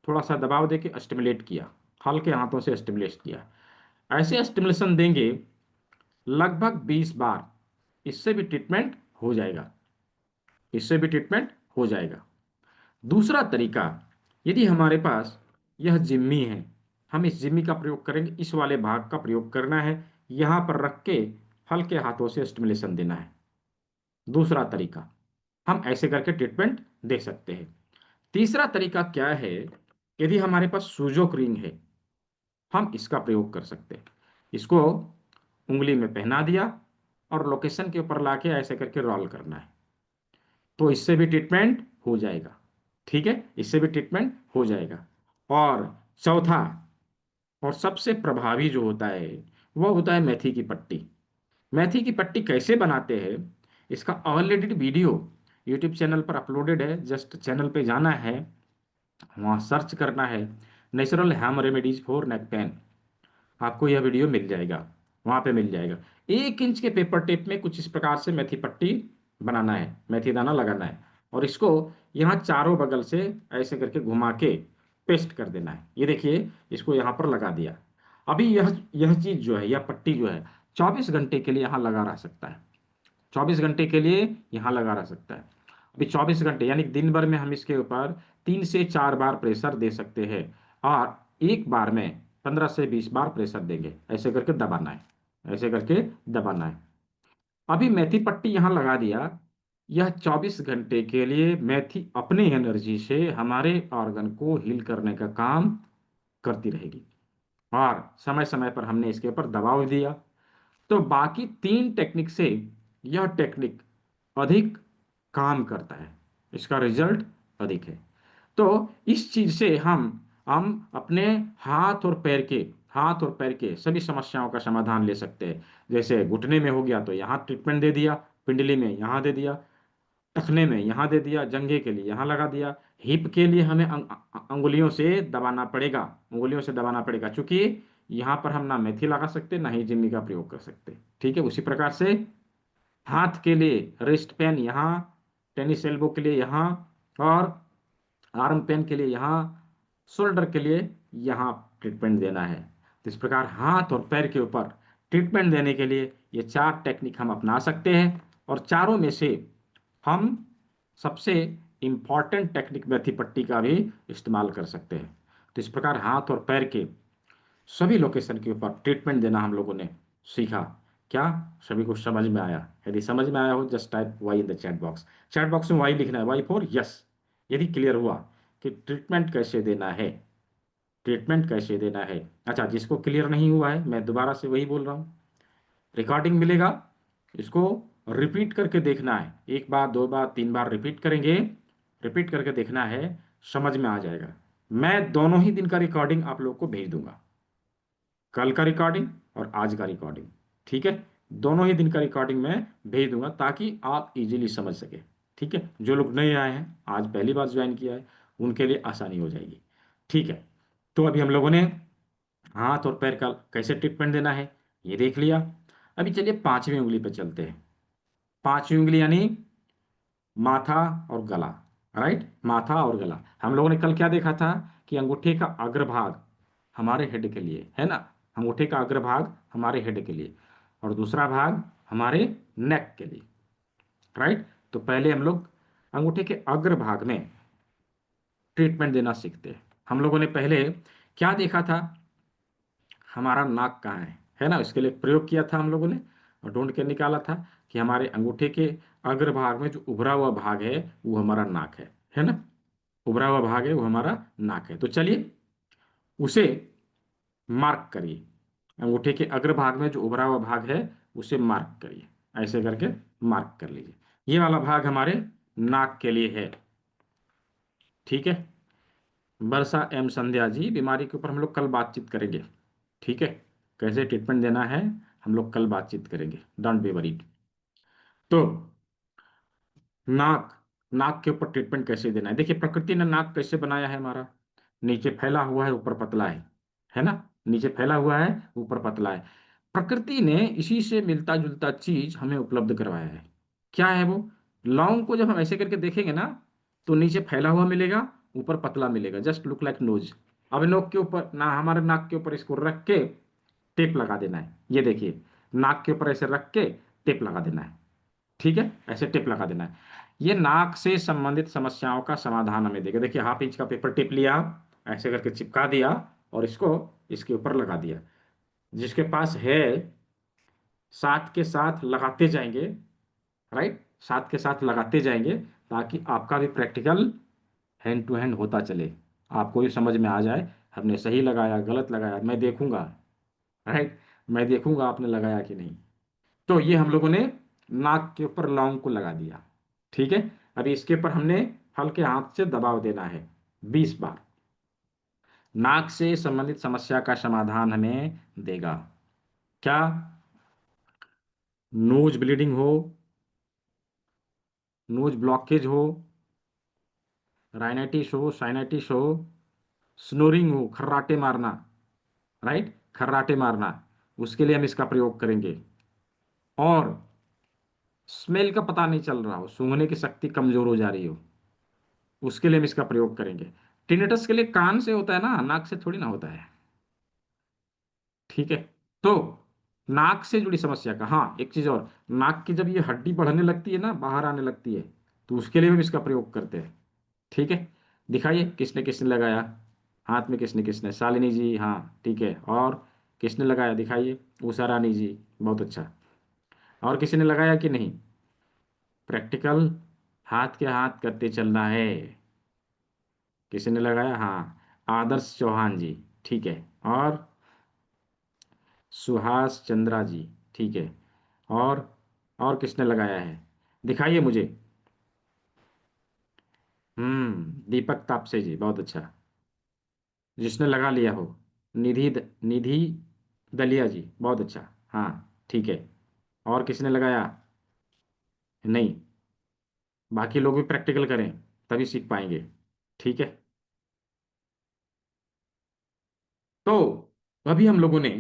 थोड़ा सा दबाव देके स्टिमुलेट किया, हल्के हाथों से स्टिमुलेट किया, ऐसे स्टिमुलेशन देंगे लगभग 20 बार, इससे भी ट्रीटमेंट हो जाएगा, इससे भी ट्रीटमेंट हो जाएगा। दूसरा तरीका, यदि हमारे पास यह जिम्मी है, हम इस जिम्मी का प्रयोग करेंगे, इस वाले भाग का प्रयोग करना है, यहां पर रख के हल्के हाथों से स्टिमुलेशन देना है। दूसरा तरीका, हम ऐसे करके ट्रीटमेंट दे सकते हैं। तीसरा तरीका क्या है, यदि हमारे पास सूजोक रिंग है, हम इसका प्रयोग कर सकते हैं। इसको उंगली में पहना दिया और लोकेशन के ऊपर लाके ऐसे करके रोल करना है, तो इससे भी ट्रीटमेंट हो जाएगा। ठीक है, इससे भी ट्रीटमेंट हो जाएगा। और चौथा और सबसे प्रभावी जो होता है वो होता है मेथी की पट्टी। मेथी की पट्टी कैसे बनाते हैं, इसका ऑलरेडी वीडियो यूट्यूब चैनल पर अपलोडेड है। जस्ट चैनल पे जाना है, वहाँ सर्च करना है natural home remedies for neck pain, आपको यह वीडियो मिल जाएगा, वहाँ पे मिल जाएगा। 1 इंच के पेपर टेप में कुछ इस प्रकार से मेथी पट्टी बनाना है, मेथी दाना लगाना है, और इसको यहाँ चारों बगल से ऐसे करके घुमा के पेस्ट कर देना है। ये देखिए, इसको यहाँ पर लगा दिया। अभी यह चीज जो है, यह पट्टी जो है 24 घंटे के लिए यहाँ लगा रह सकता है। 24 घंटे के लिए यहाँ लगा रह सकता है। अभी 24 घंटे यानी दिन भर में हम इसके ऊपर 3 से 4 बार प्रेशर दे सकते हैं, और एक बार में 15 से 20 बार प्रेशर देंगे। ऐसे करके दबाना है, ऐसे करके दबाना है। अभी मेथी पट्टी यहाँ लगा दिया। यह 24 घंटे के लिए मेथी अपने एनर्जी से हमारे ऑर्गन को हील करने का काम करती रहेगी, और समय समय पर हमने इसके ऊपर दबाव दिया। तो बाकी 3 टेक्निक से यह टेक्निक अधिक काम करता है, इसका रिजल्ट अधिक है। तो इस चीज से हम अपने हाथ और पैर के सभी समस्याओं का समाधान ले सकते हैं। जैसे घुटने में हो गया तो यहाँ ट्रीटमेंट दे दिया, पिंडली में यहाँ दे दिया, टखने में यहाँ दे दिया, जंघे के लिए यहाँ लगा दिया। हिप के लिए हमें अंगुलियों से दबाना पड़ेगा, उंगलियों से दबाना पड़ेगा, क्योंकि यहाँ पर हम ना मेथी लगा सकते ना ही जिम्मी का प्रयोग कर सकते। ठीक है, उसी प्रकार से हाथ के लिए रिस्ट पेन यहाँ, टेनिस एल्बो के लिए यहाँ, और आर्म पेन के लिए यहाँ, शोल्डर के लिए यहाँ ट्रीटमेंट देना है। तो इस प्रकार हाथ और पैर के ऊपर ट्रीटमेंट देने के लिए ये 4 टेक्निक हम अपना सकते हैं, और चारों में से हम सबसे इंपॉर्टेंट टेक्निक मेथी पट्टी का भी इस्तेमाल कर सकते हैं। तो इस प्रकार हाथ और पैर के सभी लोकेशन के ऊपर ट्रीटमेंट देना हम लोगों ने सीखा। क्या सभी को समझ में आया? यदि समझ में आया हो, just type Y in the chat box. Chat box में वाई लिखना है, वाई फॉर यस। यदि क्लियर हुआ कि ट्रीटमेंट कैसे देना है, ट्रीटमेंट कैसे देना है। अच्छा, जिसको क्लियर नहीं हुआ है, मैं दोबारा से वही बोल रहा हूँ, रिकॉर्डिंग मिलेगा, इसको रिपीट करके देखना है। 1 बार 2 बार 3 बार रिपीट करेंगे, रिपीट करके देखना है, समझ में आ जाएगा। मैं दोनों ही दिन का रिकॉर्डिंग आप लोग को भेज दूंगा, कल का रिकॉर्डिंग और आज का रिकॉर्डिंग। ठीक है, दोनों ही दिन का रिकॉर्डिंग मैं भेज दूंगा ताकि आप इजीली समझ सके। ठीक है, जो लोग नए आए हैं, आज पहली बार ज्वाइन किया है, उनके लिए आसानी हो जाएगी। ठीक है, तो अभी हम लोगों ने हाथ और पैर का कैसे ट्रीटमेंट देना है ये देख लिया। अभी चलिए 5वीं उंगली पे चलते हैं। 5वीं उंगली यानी माथा और गला। राइट, माथा और गला। हम लोगों ने कल क्या देखा था कि अंगूठे का अग्रभाग हमारे हेड के लिए है ना, अंगूठे का अग्रभाग हमारे हेड के लिए, और दूसरा भाग हमारे नेक के लिए। राइट, तो पहले हम लोग अंगूठे के अग्रभाग में ट्रीटमेंट देना सीखते हैं। हम लोगों ने पहले क्या देखा था, हमारा नाक कहाँ है ना, इसके लिए एक प्रयोग किया था हम लोगों ने, और ढूंढ के निकाला था कि हमारे अंगूठे के अग्रभाग में जो उभरा हुआ भाग है वो हमारा नाक है ना, उभरा हुआ भाग है वो हमारा नाक है। तो चलिए उसे मार्क करिए, अंगूठे के अग्रभाग में जो उभरा हुआ भाग है उसे मार्क करिए, ऐसे करके मार्क कर लीजिए। ये वाला भाग हमारे नाक के लिए है। ठीक है, वर्षा एम संध्या जी, बीमारी के ऊपर हम लोग कल बातचीत करेंगे। ठीक है, कैसे ट्रीटमेंट देना है हम लोग कल बातचीत करेंगे, डोंट बी वरीड। तो नाक, नाक के ऊपर ट्रीटमेंट कैसे देना है, देखिए प्रकृति ने नाक कैसे बनाया है हमारा, नीचे फैला हुआ है ऊपर पतला है ना, नीचे फैला हुआ है ऊपर पतला है। प्रकृति ने इसी से मिलता जुलता चीज हमें उपलब्ध करवाया है। क्या है वो, लौंग को जब हम ऐसे करके देखेंगे ना, तो नीचे फैला हुआ मिलेगा, ऊपर पतला मिलेगा, जस्ट लुक लाइक नोज। अब नोक के ऊपर ना, हमारे नाक के ऊपर इसको रख के टेप लगा देना है। ये देखिए, नाक के ऊपर ऐसे रख के टेप लगा देना है। ठीक है, ऐसे टेप लगा देना है। ये नाक से संबंधित समस्याओं का समाधान हमें देगा। देखिए, 1/2 इंच का पेपर टेप लिया, ऐसे करके चिपका दिया, और इसको इसके ऊपर लगा दिया। जिसके पास है, साथ के साथ लगाते जाएंगे। राइट, साथ के साथ लगाते जाएंगे, ताकि आपका भी प्रैक्टिकल हैंड टू हैंड होता चले, आपको भी समझ में आ जाए हमने सही लगाया गलत लगाया, मैं देखूंगा, राइट, मैं देखूंगा आपने लगाया कि नहीं। तो ये हम लोगों ने नाक के ऊपर लौंग को लगा दिया, ठीक है। अभी इसके ऊपर हमने हल्के हाथ से दबाव देना है 20 बार। नाक से संबंधित समस्या का समाधान हमें देगा। क्या? नोज ब्लीडिंग हो, नोज ब्लॉकेज हो, राइनाइटिस हो, साइनाइटिस हो, स्नोरिंग हो, खर्राटे मारना, राइट, खर्राटे मारना, उसके लिए हम इसका प्रयोग करेंगे। और स्मेल का पता नहीं चल रहा हो, सूंघने की शक्ति कमजोर हो जा रही हो, उसके लिए हम इसका प्रयोग करेंगे। टिनेटस के लिए कान से होता है ना, नाक से थोड़ी ना होता है, ठीक है। तो नाक से जुड़ी समस्या का, हाँ एक चीज और, नाक की जब ये हड्डी बढ़ने लगती है ना, बाहर आने लगती है, तो उसके लिए भी हम इसका प्रयोग करते हैं, ठीक है। दिखाइए किसने किसने लगाया, हाथ में किसने किसने, शालिनी जी, हाँ ठीक है, और किसने लगाया दिखाइए, उषा रानी जी, बहुत अच्छा। और किसी ने लगाया कि नहीं? प्रैक्टिकल हाथ के हाथ करते चलना है। किसी ने लगाया? हाँ, आदर्श चौहान जी, ठीक है, और सुहास चंद्रा जी, ठीक है, और किसने लगाया है दिखाइए मुझे। दीपक तापसे जी, बहुत अच्छा, जिसने लगा लिया हो। निधि दलिया जी, बहुत अच्छा, हाँ ठीक है। और किसने लगाया? नहीं, बाकी लोग भी प्रैक्टिकल करें तभी सीख पाएंगे, ठीक है। तो अभी हम लोगों ने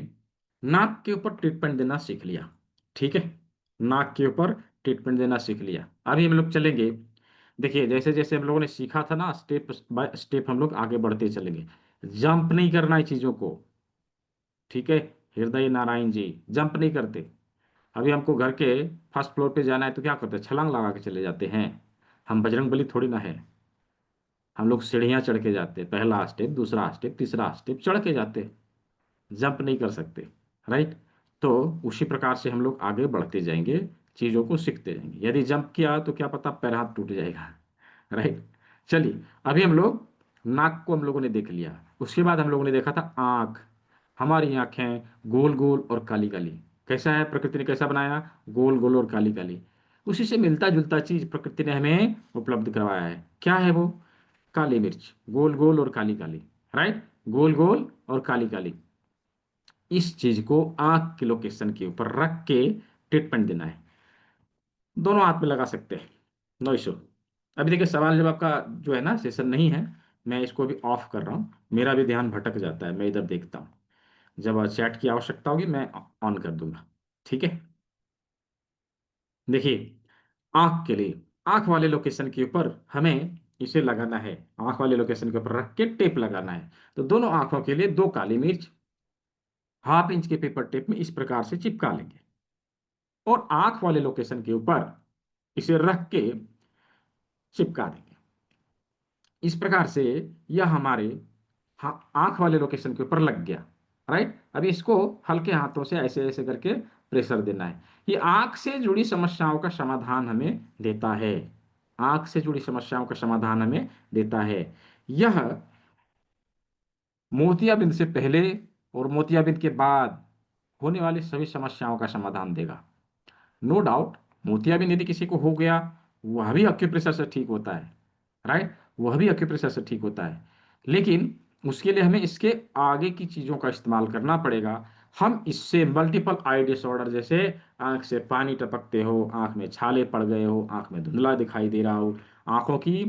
नाक के ऊपर ट्रीटमेंट देना सीख लिया, ठीक है, नाक के ऊपर ट्रीटमेंट देना सीख लिया। अभी हम लोग चलेंगे, देखिए जैसे जैसे हम लोगों ने सीखा था ना, स्टेप बाय स्टेप हम लोग आगे बढ़ते चलेंगे। जंप नहीं करना है चीजों को, ठीक है। हृदय नारायण जी, जंप नहीं करते। अभी हमको घर के फर्स्ट फ्लोर पे जाना है तो क्या करते हैं, छलांग लगा के चले जाते हैं। हम बजरंग बली थोड़ी ना है, हम लोग सीढ़ियां चढ़ के जाते हैं, पहला स्टेप, दूसरा स्टेप, तीसरा स्टेप चढ़ के जाते हैं, जंप नहीं कर सकते, राइट। तो उसी प्रकार से हम लोग आगे बढ़ते जाएंगे, चीज़ों को सीखते जाएंगे। यदि जंप किया तो क्या पता पैर हाथ टूट जाएगा, राइट। चलिए, अभी हम लोग नाक को हम लोगों ने देख लिया, उसके बाद हम लोगों ने देखा था आँख। हमारी आँखें गोल गोल और काली काली, कैसा है, प्रकृति ने कैसा बनाया, गोल गोल और काली काली। उसी से मिलता जुलता चीज प्रकृति ने हमें उपलब्ध करवाया है, क्या है वो? काली मिर्च, गोल गोल और काली काली, राइट, गोल गोल और काली काली। इस चीज को आंख के लोकेशन के ऊपर रख के ट्रीटमेंट देना है। दोनों हाथ में लगा सकते हैं, नो इशू। अभी देखिए सवाल जवाब का जो है ना सेशन नहीं है, मैं इसको अभी ऑफ कर रहा हूँ, मेरा भी ध्यान भटक जाता है, मैं इधर देखता हूँ। जब चैट की आवश्यकता होगी मैं ऑन कर दूंगा, ठीक है। देखिए, आंख के लिए आंख वाले लोकेशन के ऊपर हमें इसे लगाना है, आंख वाले लोकेशन के ऊपर रख के टेप लगाना है। तो दोनों आंखों के लिए 2 काली मिर्च हाफ इंच के पेपर टेप में इस प्रकार से चिपका लेंगे, और आंख वाले लोकेशन के ऊपर इसे रख के चिपका देंगे। इस प्रकार से यह हमारे आंख वाले लोकेशन के ऊपर लग गया, राइट। अभी इसको हल्के हाथों से ऐसे ऐसे करके प्रेशर देना है। ये आंख से जुड़ी समस्याओं का समाधान हमें देता है, आंख से जुड़ी समस्याओं का समाधान हमें देता है। यह मोतियाबिंद से पहले और मोतियाबिंद के बाद होने वाली सभी समस्याओं का समाधान देगा। नो डाउट, मोतियाबिंद यदि किसी को हो गया, वह भी एक्यूप्रेशर से ठीक होता है, राइट, वह भी एक्यूप्रेशर से ठीक होता है। लेकिन उसके लिए हमें इसके आगे की चीज़ों का इस्तेमाल करना पड़ेगा। हम इससे मल्टीपल आई डिसऑर्डर, जैसे आंख से पानी टपकते हो, आंख में छाले पड़ गए हो, आंख में धुंधला दिखाई दे रहा हो, आंखों की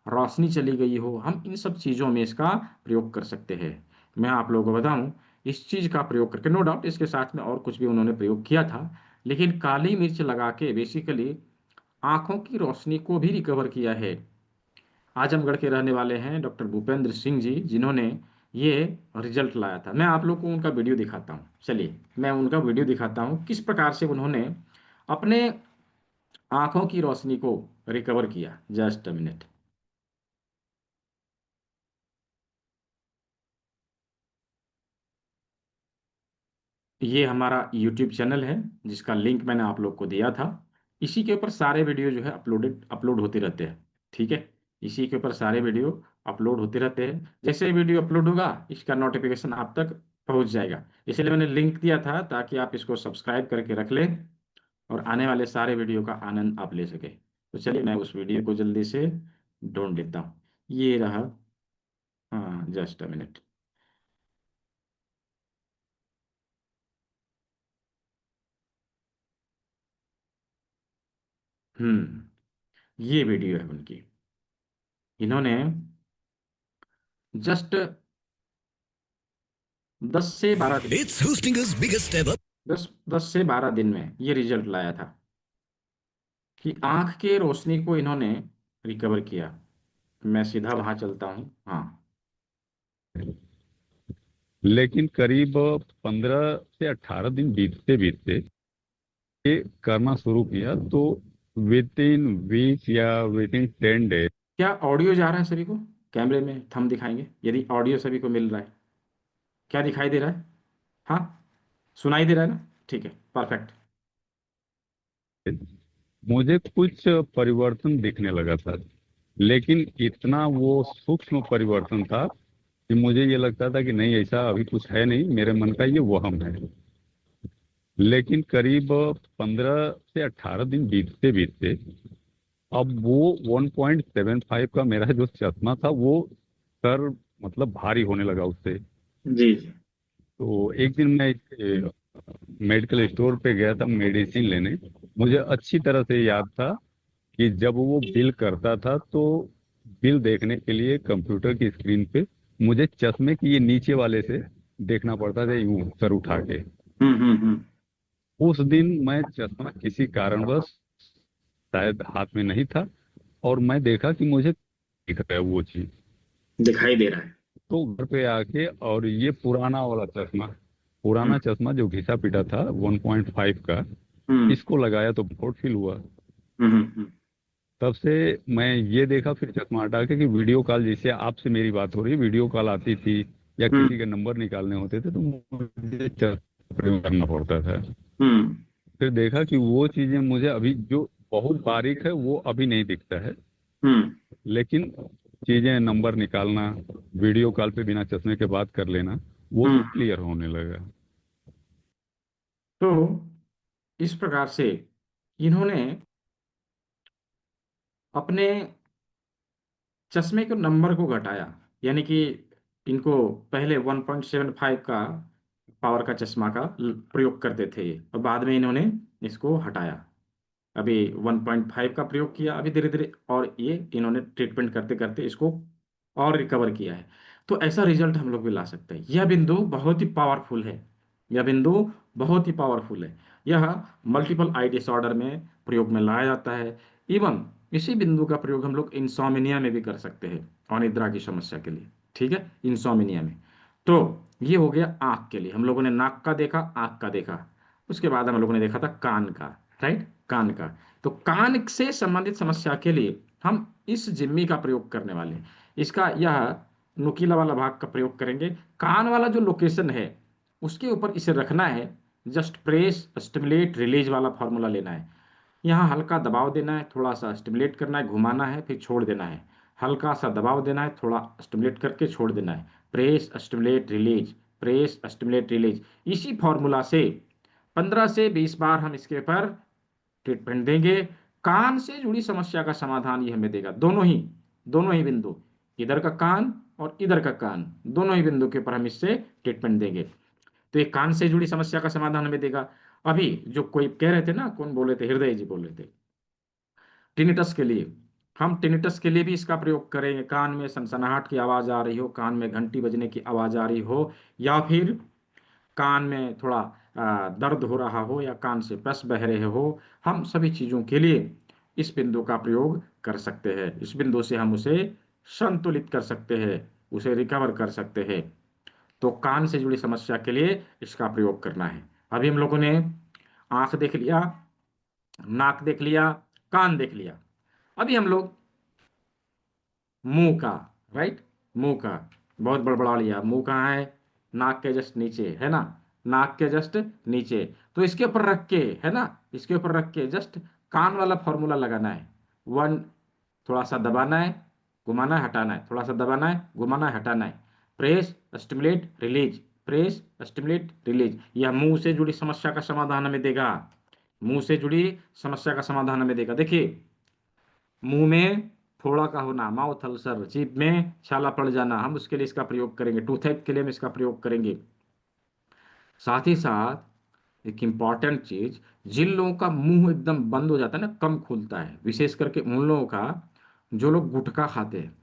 रोशनी चली गई हो, हम इन सब चीज़ों में इसका प्रयोग कर सकते हैं। मैं आप लोगों को बताऊं, इस चीज़ का प्रयोग करके, नो डाउट इसके साथ में और कुछ भी उन्होंने प्रयोग किया था, लेकिन काली मिर्च लगा के बेसिकली आंखों की रोशनी को भी रिकवर किया है। आजमगढ़ के रहने वाले हैं डॉक्टर भूपेंद्र सिंह जी, जिन्होंने ये रिजल्ट लाया था। मैं आप लोग को उनका वीडियो दिखाता हूँ, चलिए मैं उनका वीडियो दिखाता हूँ किस प्रकार से उन्होंने अपने आंखों की रोशनी को रिकवर किया। Just a minute. ये हमारा यूट्यूब चैनल है, जिसका लिंक मैंने आप लोग को दिया था। इसी के ऊपर सारे वीडियो जो है अपलोड होते रहते हैं। ठीक है? इसी के ऊपर सारे वीडियो अपलोड होते रहते हैं। जैसे ही वीडियो अपलोड होगा, इसका नोटिफ़िकेशन आप तक पहुँच जाएगा। इसलिए मैंने लिंक दिया था ताकि आप इसको सब्सक्राइब करके रख लें और आने वाले सारे वीडियो का आनंद आप ले सकें। तो चलिए मैं उस वीडियो को जल्दी से ढूँढ लेता हूँ। ये रहा। हाँ, जस्ट अ मिनट। ये वीडियो है उनकी। इन्होंने जस्ट 10 से 12 दिन It's Hostinger's biggest ever 10 से 12 दिन में ये रिजल्ट लाया था कि आँख के रोशनी को इन्होंने रिकवर किया। मैं सीधा वहाँ चलता हूँ। हाँ, लेकिन करीब 15 से 18 दिन बीतते बीतते ये करना शुरू किया तो विद इन वीक या विद इन 10 डेज क्या ऑडियो जा रहा है सभी को? कैमरे में थंब दिखाएँगे, यदि ऑडियो सभी को मिल रहा है। क्या दिखाई दे रहा है? हाँ, सुनाई दे रहा है ना? ठीक है, परफेक्ट। मुझे कुछ परिवर्तन दिखने लगा था, लेकिन इतना वो सूक्ष्म परिवर्तन था कि मुझे ये लगता था कि नहीं, ऐसा अभी कुछ है नहीं, मेरे मन का ये वहम है। लेकिन करीब 15 से 18 दिन बीतते बीतते अब वो 1.75 का मेरा जो चश्मा था वो सर मतलब भारी होने लगा उससे। जी, जी। तो एक दिन मैं मेडिकल स्टोर पे गया था मेडिसिन लेने। मुझे अच्छी तरह से याद था कि जब वो बिल करता था तो बिल देखने के लिए कंप्यूटर की स्क्रीन पे मुझे चश्मे की ये नीचे वाले से देखना पड़ता था, यूं सर उठा के। हुँ। उस दिन मैं चश्मा किसी कारणवश शायद हाथ में नहीं था और मैं देखा कि मुझे दिख रहा है वो चीज। दिखाई दे रहा है। तो घर पे आके और ये हुँ, पुराना चश्मा जो घिसा पिटा था 1.5 का, हुँ, इसको लगाया तो बहुत फील हुआ। हुँ। तब से मैं ये देखा फिर चश्मा हटा के कि वीडियो कॉल, जैसे आपसे मेरी बात हो रही है, वीडियो कॉल आती थी या हुँ, किसी के नंबर निकालने होते थे तो मुझे चश्मा प्रयोग करना पड़ता था। हुँ, फिर देखा कि वो चीजें मुझे अभी जो बहुत बारीक है वो अभी नहीं दिखता है, हुँ। लेकिन चीजें नंबर निकालना, वीडियो कॉल पे बिना चश्मे के बात कर लेना, वो हुँ। सब क्लियर होने लगा। तो इस प्रकार से इन्होंने अपने चश्मे के नंबर को घटाया। यानी कि इनको पहले 1.75 का पावर का चश्मा का प्रयोग करते थे ये, और बाद में इन्होंने इसको हटाया। अभी 1.5 का प्रयोग किया, अभी धीरे-धीरे और ये इन्होंने ट्रीटमेंट करते-करते इसको और रिकवर किया है। तो ऐसा रिज़ल्ट हम लोग भी ला सकते हैं। यह बिंदु बहुत ही पावरफुल है। यह बिंदु बहुत ही पावरफुल है। यह मल्टीपल आई डिसऑर्डर में प्रयोग में लाया जाता है। इवन इसी बिंदु का प्रयोग हम लोग इंसोम्निया में भी कर सकते हैं, अनिद्रा की समस्या के लिए। ठीक है? इंसोम्निया में। तो ये हो गया आँख के लिए। हम लोगों ने नाक का देखा, आँख का देखा। उसके बाद हम लोगों ने देखा था कान का, राइट? कान का। तो कान से संबंधित समस्या के लिए हम इस जिम्मी का प्रयोग करने वाले हैं। इसका यह नुकीला वाला भाग का प्रयोग करेंगे। कान वाला जो लोकेशन है, उसके ऊपर इसे रखना है। जस्ट प्रेस, स्टिमुलेट, रिलीज वाला फॉर्मूला लेना है। यहाँ हल्का दबाव देना है, थोड़ा-सा स्टिमुलेट करना है, घुमाना है, फिर छोड़ देना है। हल्का-सा दबाव देना है, थोड़ा स्टिमुलेट करके छोड़ देना है। Press, stimulate, release, press, stimulate, release. इसी फॉर्मूला से 15 से 20 बार हम इसके ऊपर ट्रीटमेंट देंगे। कान से जुड़ी समस्या का समाधान ये हमें देगा। दोनों ही बिंदु, इधर का कान और इधर का कान, दोनों ही बिंदु के ऊपर हम इससे ट्रीटमेंट देंगे। तो ये कान से जुड़ी समस्या का समाधान हमें देगा। अभी जो कोई कह रहे थे ना, कौन बोल रहे थे? हृदय जी बोल रहे थे। टिनिटस के लिए, हम टिनिटस के लिए भी इसका प्रयोग करेंगे। कान में सनसनाहट की आवाज़ आ रही हो, कान में घंटी बजने की आवाज़ आ रही हो, या फिर कान में थोड़ा दर्द हो रहा हो, या कान से पस बह रहे हो, हम सभी चीज़ों के लिए इस बिंदु का प्रयोग कर सकते हैं। इस बिंदु से हम उसे संतुलित कर सकते हैं, उसे रिकवर कर सकते हैं। तो कान से जुड़ी समस्या के लिए इसका प्रयोग करना है। अभी हम लोगों ने आँख देख लिया, नाक देख लिया, कान देख लिया। अभी हम लोग मुँह का, राइट? मुँह का बहुत बड़बड़ा लिया। मुँह कहाँ है? नाक के जस्ट नीचे, है ना? नाक के जस्ट नीचे। तो इसके ऊपर रख के, है ना? इसके ऊपर रख के जस्ट कान वाला फ़ॉर्मूला लगाना है। 1 थोड़ा सा दबाना है, घुमाना है, हटाना है, थोड़ा सा दबाना है, घुमाना है, हटाना है। Press, stimulate, release, press, stimulate, release. यह मुंह से जुड़ी समस्या का समाधान हमें देगा। मुंह से जुड़ी समस्या का समाधान हमें देगा। देखिए, मुंह में फोड़ा का होना, माउथ अल्सर, जीभ में छाला पड़ जाना, हम उसके लिए इसका प्रयोग करेंगे। टूथएक के लिए हम इसका प्रयोग करेंगे। साथ ही साथ एक इम्पॉर्टेंट चीज, जिन लोगों का मुंह एकदम बंद हो जाता है ना, कम खुलता है, विशेष करके उन लोगों का जो लोग गुटखा खाते हैं,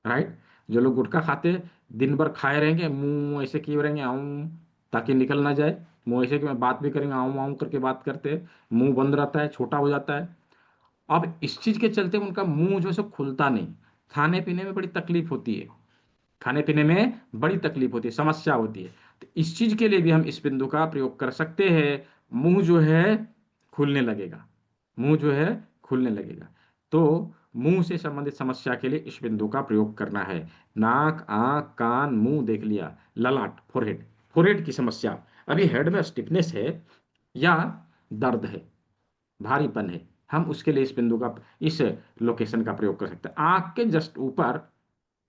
राइट। जो लोग गुटखा खाते हैं, दिन भर खाए रहेंगे, मुंह ऐसे किए रहेंगे आऊं, ताकि निकल ना जाए। मुंह ऐसे कि मैं बात भी करेंगे आऊं आऊं करके बात करते हैं, मुंह बंद रहता है, छोटा हो जाता है। अब इस चीज के चलते उनका मुंह जो है सो खुलता नहीं, खाने पीने में बड़ी तकलीफ होती है, खाने पीने में बड़ी तकलीफ होती है, समस्या होती है। तो इस चीज के लिए भी हम इस बिंदु का प्रयोग कर सकते हैं। मुंह जो है खुलने लगेगा, मुंह जो है खुलने लगेगा। तो मुंह से संबंधित समस्या के लिए इस बिंदु का प्रयोग करना है। नाक, आंख, कान, मुंह देख लिया, ललाट, फोरहेड, फोरहेड की समस्या, अभी हेड में स्टिफनेस है या दर्द है, भारीपन है, हम उसके लिए इस बिंदु का, इस लोकेशन का प्रयोग कर सकते हैं। आंख के जस्ट ऊपर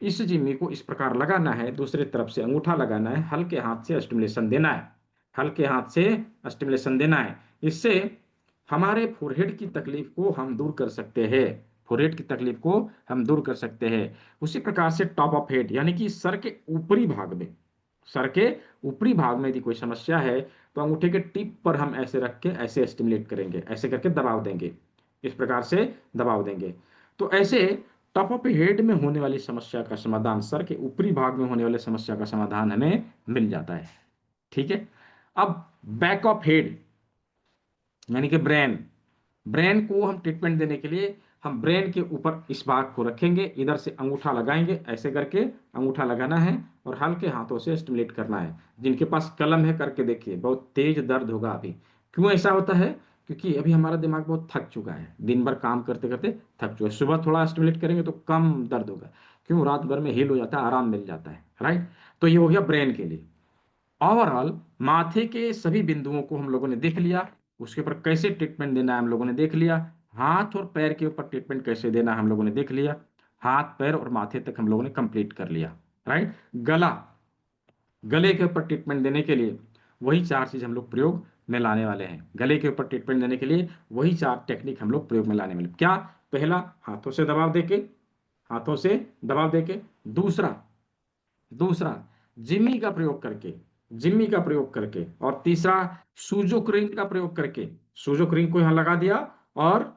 इस जिम्मी को इस प्रकार लगाना है, दूसरी तरफ से अंगूठा लगाना है, हल्के हाथ से स्टिमुलेशन देना है, हल्के हाथ से स्टिमुलेशन देना है। इससे हमारे फोरहेड की तकलीफ को हम दूर कर सकते हैं, फोरहेड की तकलीफ को हम दूर कर सकते हैं। उसी प्रकार से टॉप ऑफ हेड, यानी कि सर के ऊपरी भाग में, सर के ऊपरी भाग में यदि कोई समस्या है तो अंगूठे के टिप पर हम ऐसे रख के ऐसे स्टिमुलेट करेंगे, ऐसे करके दबाव देंगे, इस प्रकार से दबाव देंगे। तो ऐसे टॉप ऑफ हेड में होने वाली समस्या का समाधान, सर के ऊपरी भाग में होने वाली समस्या का समाधान हमें मिल जाता है। ठीक है। अब बैक ऑफ हेड, यानी कि ब्रेन, ब्रेन को हम ट्रीटमेंट देने के लिए हम ब्रेन के ऊपर इस भाग को रखेंगे, इधर से अंगूठा लगाएंगे, ऐसे करके अंगूठा लगाना है और हल्के हाथों से स्टिमुलेट करना है। जिनके पास कलम है करके देखिए, बहुत तेज दर्द होगा अभी। क्यों ऐसा होता है? क्योंकि अभी हमारा दिमाग बहुत थक चुका है, दिन भर काम करते करते थक चुका है। सुबह थोड़ा स्टिमुलेट करेंगे तो कम दर्द होगा। क्यों? रात भर में हील हो जाता है, आराम मिल जाता है, राइट। तो ये हो गया ब्रेन के लिए। ओवरऑल माथे के सभी बिंदुओं को हम लोगों ने देख लिया, उसके ऊपर कैसे ट्रीटमेंट देना है हम लोगों ने देख लिया। हाथ और पैर के ऊपर ट्रीटमेंट कैसे देना है हम लोगों ने देख लिया। हाथ, पैर और माथे तक हम लोगों ने कंप्लीट कर लिया, राइट। गला, गले के ऊपर ट्रीटमेंट देने के लिए वही चार चीज हम लोग प्रयोग में लाने वाले हैं। गले के ऊपर ट्रीटमेंट देने के लिए वही चार टेक्निक हम लोग प्रयोग में लाने वाले। क्या? पहला, हाथों से दबाव देके, हाथों से दबाव देके। दूसरा, दूसरा जिम्मी का प्रयोग करके, जिम्मी का प्रयोग करके। और तीसरा, सूजोक रिंग का प्रयोग करके, सूजोक रिंग को यहां लगा दिया और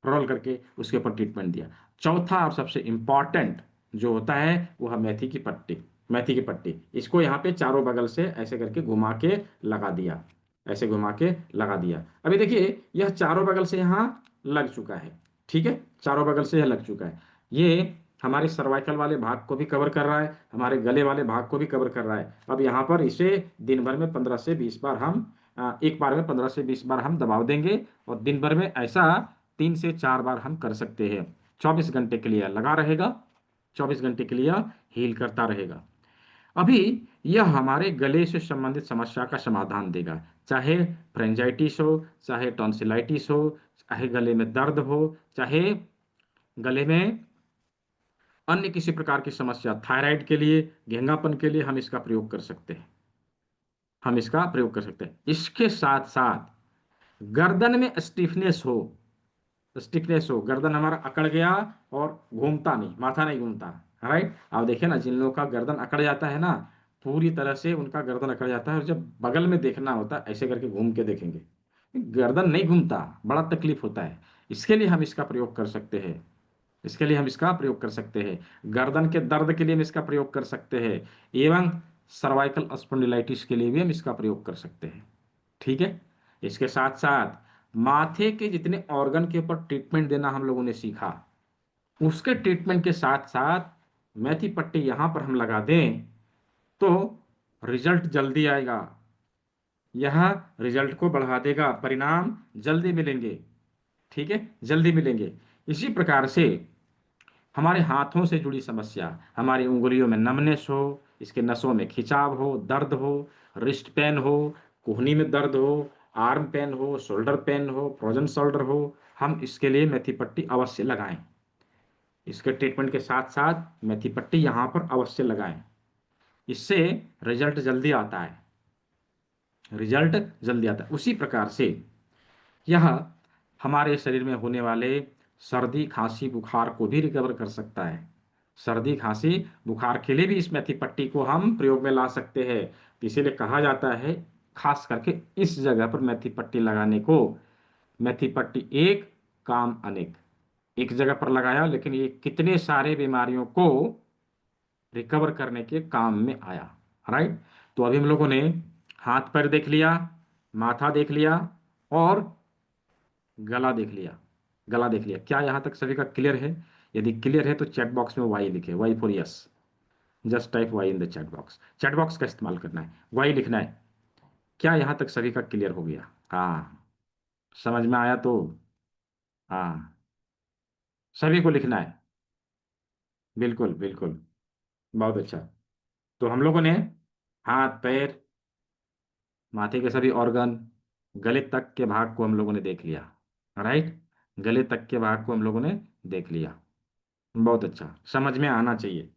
रोल करके उसके ऊपर ट्रीटमेंट दिया। चौथा और सबसे इंपॉर्टेंट जो होता है वो है मेथी की पट्टी, मेथी की पट्टी। इसको यहाँ पे चारों बगल से ऐसे करके घुमा के लगा दिया, ऐसे घुमा के लगा दिया। अभी देखिए, यह चारों बगल से यहाँ लग चुका है, ठीक है, चारों बगल से यह लग चुका है। ये हमारे सर्वाइकल वाले भाग को भी कवर कर रहा है, हमारे गले वाले भाग को भी कवर कर रहा है। अब यहाँ पर इसे दिन भर में 15 से 20 बार हम एक बार में 15 से 20 बार हम दबाव देंगे और दिन भर में ऐसा 3 से 4 बार हम कर सकते हैं। 24 घंटे के लिए लगा रहेगा, 24 घंटे के लिए हील करता रहेगा। अभी यह हमारे गले से संबंधित समस्या का समाधान देगा, चाहे फ्रेंजाइटिस हो, चाहे टॉन्सिलाइटिस हो, चाहे गले में दर्द हो, चाहे गले में अन्य किसी प्रकार की समस्या, थायराइड के लिए, घेंगापन के लिए हम इसका प्रयोग कर सकते हैं, हम इसका प्रयोग कर सकते हैं। इसके साथ साथ गर्दन में स्टिफनेस हो, स्टिफनेस हो, गर्दन हमारा अकड़ गया और घूमता नहीं, माथा नहीं घूमता, राइट। आप देखिए ना, जिन लोगों का गर्दन अकड़ जाता है ना, पूरी तरह से उनका गर्दन अकड़ जाता है, और जब बगल में देखना होता है ऐसे करके घूम के देखेंगे, गर्दन नहीं घूमता, बड़ा तकलीफ होता है। इसके लिए हम इसका प्रयोग कर सकते हैं, इसके लिए हम इसका प्रयोग कर सकते हैं। गर्दन के दर्द के लिए हम इसका प्रयोग कर सकते हैं, एवं सर्वाइकल स्पॉन्डिलाइटिस के लिए भी हम इसका प्रयोग कर सकते हैं, ठीक है। इसके साथ साथ माथे के जितने ऑर्गन के ऊपर ट्रीटमेंट देना हम लोगों ने सीखा, उसके ट्रीटमेंट के साथ साथ मेथी पट्टी यहां पर हम लगा दें तो रिजल्ट जल्दी आएगा, यह रिजल्ट को बढ़ा देगा, परिणाम जल्दी मिलेंगे, ठीक है, जल्दी मिलेंगे। इसी प्रकार से हमारे हाथों से जुड़ी समस्या, हमारी उंगलियों में नमनेस हो, इसके नसों में खिंचाव हो, दर्द हो, रिस्ट पेन हो, कोहनी में दर्द हो, आर्म पेन हो, शोल्डर पेन हो, फ्रोजन शोल्डर हो, हम इसके लिए मेथी पट्टी अवश्य लगाएं, इसके ट्रीटमेंट के साथ साथ मेथी पट्टी यहाँ पर अवश्य लगाएं। इससे रिजल्ट जल्दी आता है, रिजल्ट जल्दी आता है। उसी प्रकार से यह हमारे शरीर में होने वाले सर्दी खांसी बुखार को भी रिकवर कर सकता है। सर्दी खांसी बुखार के लिए भी इस मेथी पट्टी को हम प्रयोग में ला सकते हैं। इसीलिए कहा जाता है खास करके इस जगह पर मेथी पट्टी लगाने को, मेथी पट्टी एक काम अनेक। एक जगह पर लगाया लेकिन ये कितने सारे बीमारियों को रिकवर करने के काम में आया। राइट। तो अभी हम लोगों ने हाथ पैर देख लिया, माथा देख लिया और गला देख लिया। गला देख लिया। क्या यहां तक सभी का क्लियर है? यदि क्लियर है तो चैट बॉक्स में वाई लिखे, Y for yes. Just type Y in the chat box. Chat box का इस्तेमाल करना है, वाई लिखना है। क्या यहां तक सभी का क्लियर हो गया? हाँ, समझ में आया तो हाँ, सभी को लिखना है। बिल्कुल बिल्कुल, बहुत अच्छा। तो हम लोगों ने हाथ पैर माथे के सभी ऑर्गन गले तक के भाग को हम लोगों ने देख लिया। राइट। गले तक के भाग को हम लोगों ने देख लिया। बहुत अच्छा, समझ में आना चाहिए।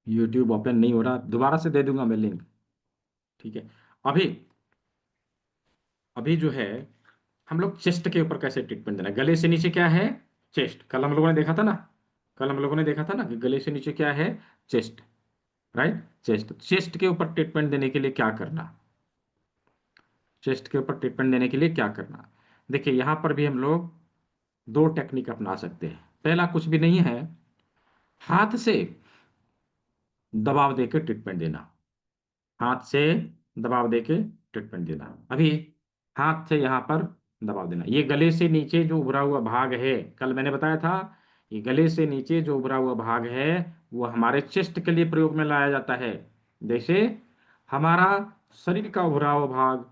यूट्यूब ओपन नहीं हो रहा, दोबारा से दे दूंगा मैं लिंक। ठीक है। अभी अभी जो है हम लोग चेस्ट के ऊपर कैसे ट्रीटमेंट देना है। गले से नीचे क्या है? चेस्ट। कल हम लोगों ने देखा था ना, कल हम लोगों ने देखा था ना कि गले से नीचे क्या है? चेस्ट। राइट। चेस्ट। चेस्ट के ऊपर ट्रीटमेंट देने के लिए क्या करना, चेस्ट के ऊपर ट्रीटमेंट देने के लिए क्या करना। देखिए यहां पर भी हम लोग दो टेक्निक अपना सकते हैं। पहला कुछ भी नहीं है, हाथ से दबाव देकर ट्रीटमेंट देना। हाथ से दबाव देके ट्रीटमेंट देना। अभी हाथ से यहाँ पर दबाव देना। ये गले से नीचे जो उभरा हुआ भाग है, कल मैंने बताया था, ये गले से नीचे जो उभरा हुआ भाग है वो हमारे चेस्ट के लिए प्रयोग में लाया जाता है। जैसे हमारा शरीर का उभरा हुआ भाग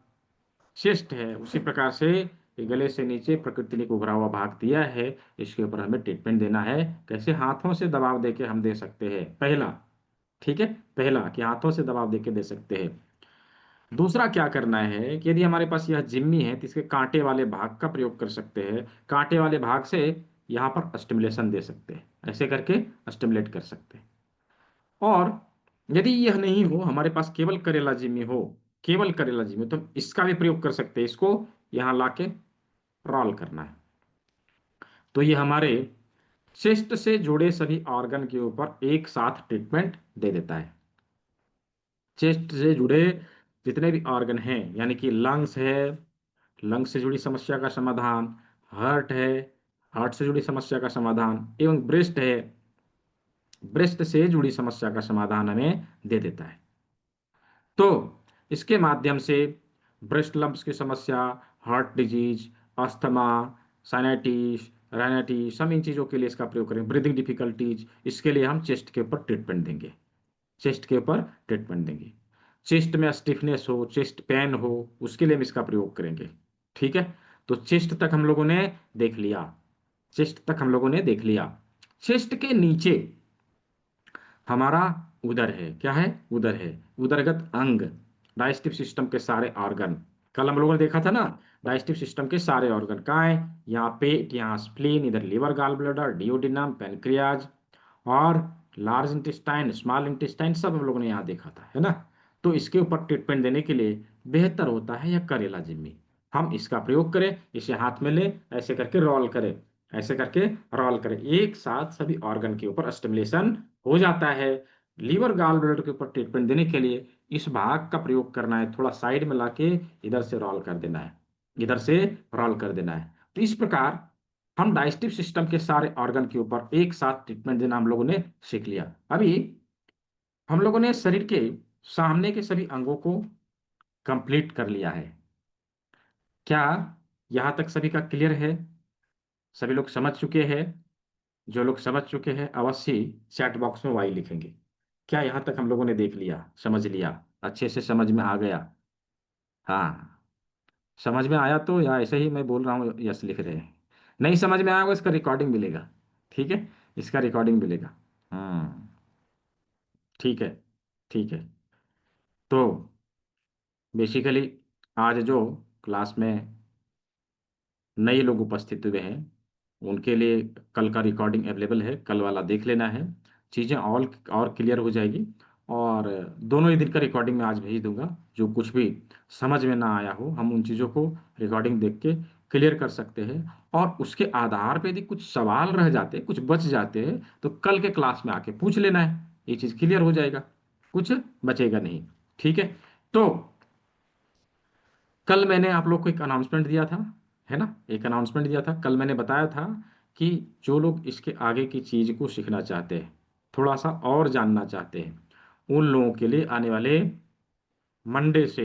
चेस्ट है, उसी प्रकार से ये गले से नीचे प्रकृति ने एक उभरा हुआ भाग दिया है, इसके ऊपर हमें ट्रीटमेंट देना है। कैसे? हाथों से दबाव देके हम दे सकते हैं, पहला। ठीक है, पहला कि हाथों से दबाव देके दे सकते हैं। दूसरा क्या करना है कि यदि हमारे पास यह जिम्मी है तो इसके कांटे वाले भाग का प्रयोग कर सकते हैं। कांटे वाले भाग से यहाँ पर स्टिमुलेशन दे सकते हैं, ऐसे करके स्टिमुलेट कर सकते हैं। और यदि यह नहीं हो, हमारे पास केवल करेला जिम्मी हो, केवल करेला जिम्मी, तो हम इसका भी प्रयोग कर सकते हैं। इसको यहाँ लाके रोल करना है, तो ये हमारे चेस्ट से जुड़े सभी ऑर्गन के ऊपर एक साथ ट्रीटमेंट दे देता है। चेस्ट से जुड़े जितने भी ऑर्गन हैं, यानी कि लंग्स है, लंग्स से जुड़ी समस्या का समाधान, हार्ट है, हार्ट से जुड़ी समस्या का समाधान, एवं ब्रेस्ट है, ब्रेस्ट से जुड़ी समस्या का समाधान हमें दे देता है। तो इसके माध्यम से ब्रेस्ट लंप्स की समस्या, हार्ट डिजीज, अस्थमा, साइनाइटिस, राइनाइटिस, हम इन चीज़ों के लिए इसका प्रयोग करें। ब्रीदिंग डिफिकल्टीज, इसके लिए हम चेस्ट के ऊपर ट्रीटमेंट देंगे। चेस्ट के ऊपर ट्रीटमेंट देंगे। चेस्ट में स्टिफनेस हो, चेस्ट पेन हो, उसके लिए हम इसका प्रयोग करेंगे। ठीक है। तो चेस्ट तक हम लोगों ने देख लिया, चेस्ट तक हम लोगों ने देख लिया। चेस्ट के नीचे हमारा उदर है। क्या है? उदर है। उदरगत अंग, डाइजेस्टिव सिस्टम के सारे ऑर्गन। कल हम लोगों ने देखा था ना, डाइजेस्टिव सिस्टम के सारे ऑर्गन कहाँ है? यहाँ पेट, यहाँ स्प्लीन, इधर liver, gall bladder, duodenum, pancreas और लार्ज इंटेस्टाइन, स्मॉल इंटेस्टाइन, सब हम लोगों ने यहाँ देखा था, है ना। तो इसके ऊपर ट्रीटमेंट देने के लिए बेहतर होता है यह करेला जिम्मी। हम इसका प्रयोग करें, इसे हाथ में लें, ऐसे करके रोल करें, ऐसे करके रोल करें, एक साथ सभी ऑर्गन के ऊपर स्टिमुलेशन हो जाता है। लीवर गॉल ब्लैडर के ऊपर ट्रीटमेंट देने के लिए इस भाग का प्रयोग करना है, थोड़ा साइड में लाके इधर से रोल कर देना है, इधर से रोल कर देना है। तो इस प्रकार हम डाइजेस्टिव सिस्टम के सारे ऑर्गन के ऊपर एक साथ ट्रीटमेंट देना हम लोगों ने सीख लिया। अभी हम लोगों ने शरीर के सामने के सभी अंगों को कंप्लीट कर लिया है। क्या यहां तक सभी का क्लियर है? सभी लोग समझ चुके हैं? जो लोग समझ चुके हैं अवश्य चैट बॉक्स में वाई लिखेंगे। क्या यहां तक हम लोगों ने देख लिया, समझ लिया, अच्छे से समझ में आ गया? हाँ, समझ में आया तो, या ऐसे ही मैं बोल रहा हूँ यस लिख रहे हैं? नहीं समझ में आया होगा, इसका रिकॉर्डिंग मिलेगा। ठीक है, इसका रिकॉर्डिंग मिलेगा। ठीक है, ठीक है। तो बेसिकली आज जो क्लास में नए लोग उपस्थित हुए हैं उनके लिए कल का रिकॉर्डिंग अवेलेबल है, कल वाला देख लेना है, चीज़ें और क्लियर हो जाएगी। और दोनों ही दिन का रिकॉर्डिंग मैं आज भेज दूंगा। जो कुछ भी समझ में ना आया हो हम उन चीज़ों को रिकॉर्डिंग देख के क्लियर कर सकते हैं। और उसके आधार पे यदि कुछ सवाल रह जाते हैं, कुछ बच जाते हैं, तो कल के क्लास में आके पूछ लेना है, ये चीज़ क्लियर हो जाएगा, कुछ बचेगा नहीं। ठीक है। तो कल मैंने आप लोग को एक अनाउंसमेंट दिया था, है ना, एक अनाउंसमेंट दिया था। कल मैंने बताया था कि जो लोग इसके आगे की चीज़ को सीखना चाहते हैं, थोड़ा सा और जानना चाहते हैं, उन लोगों के लिए आने वाले मंडे से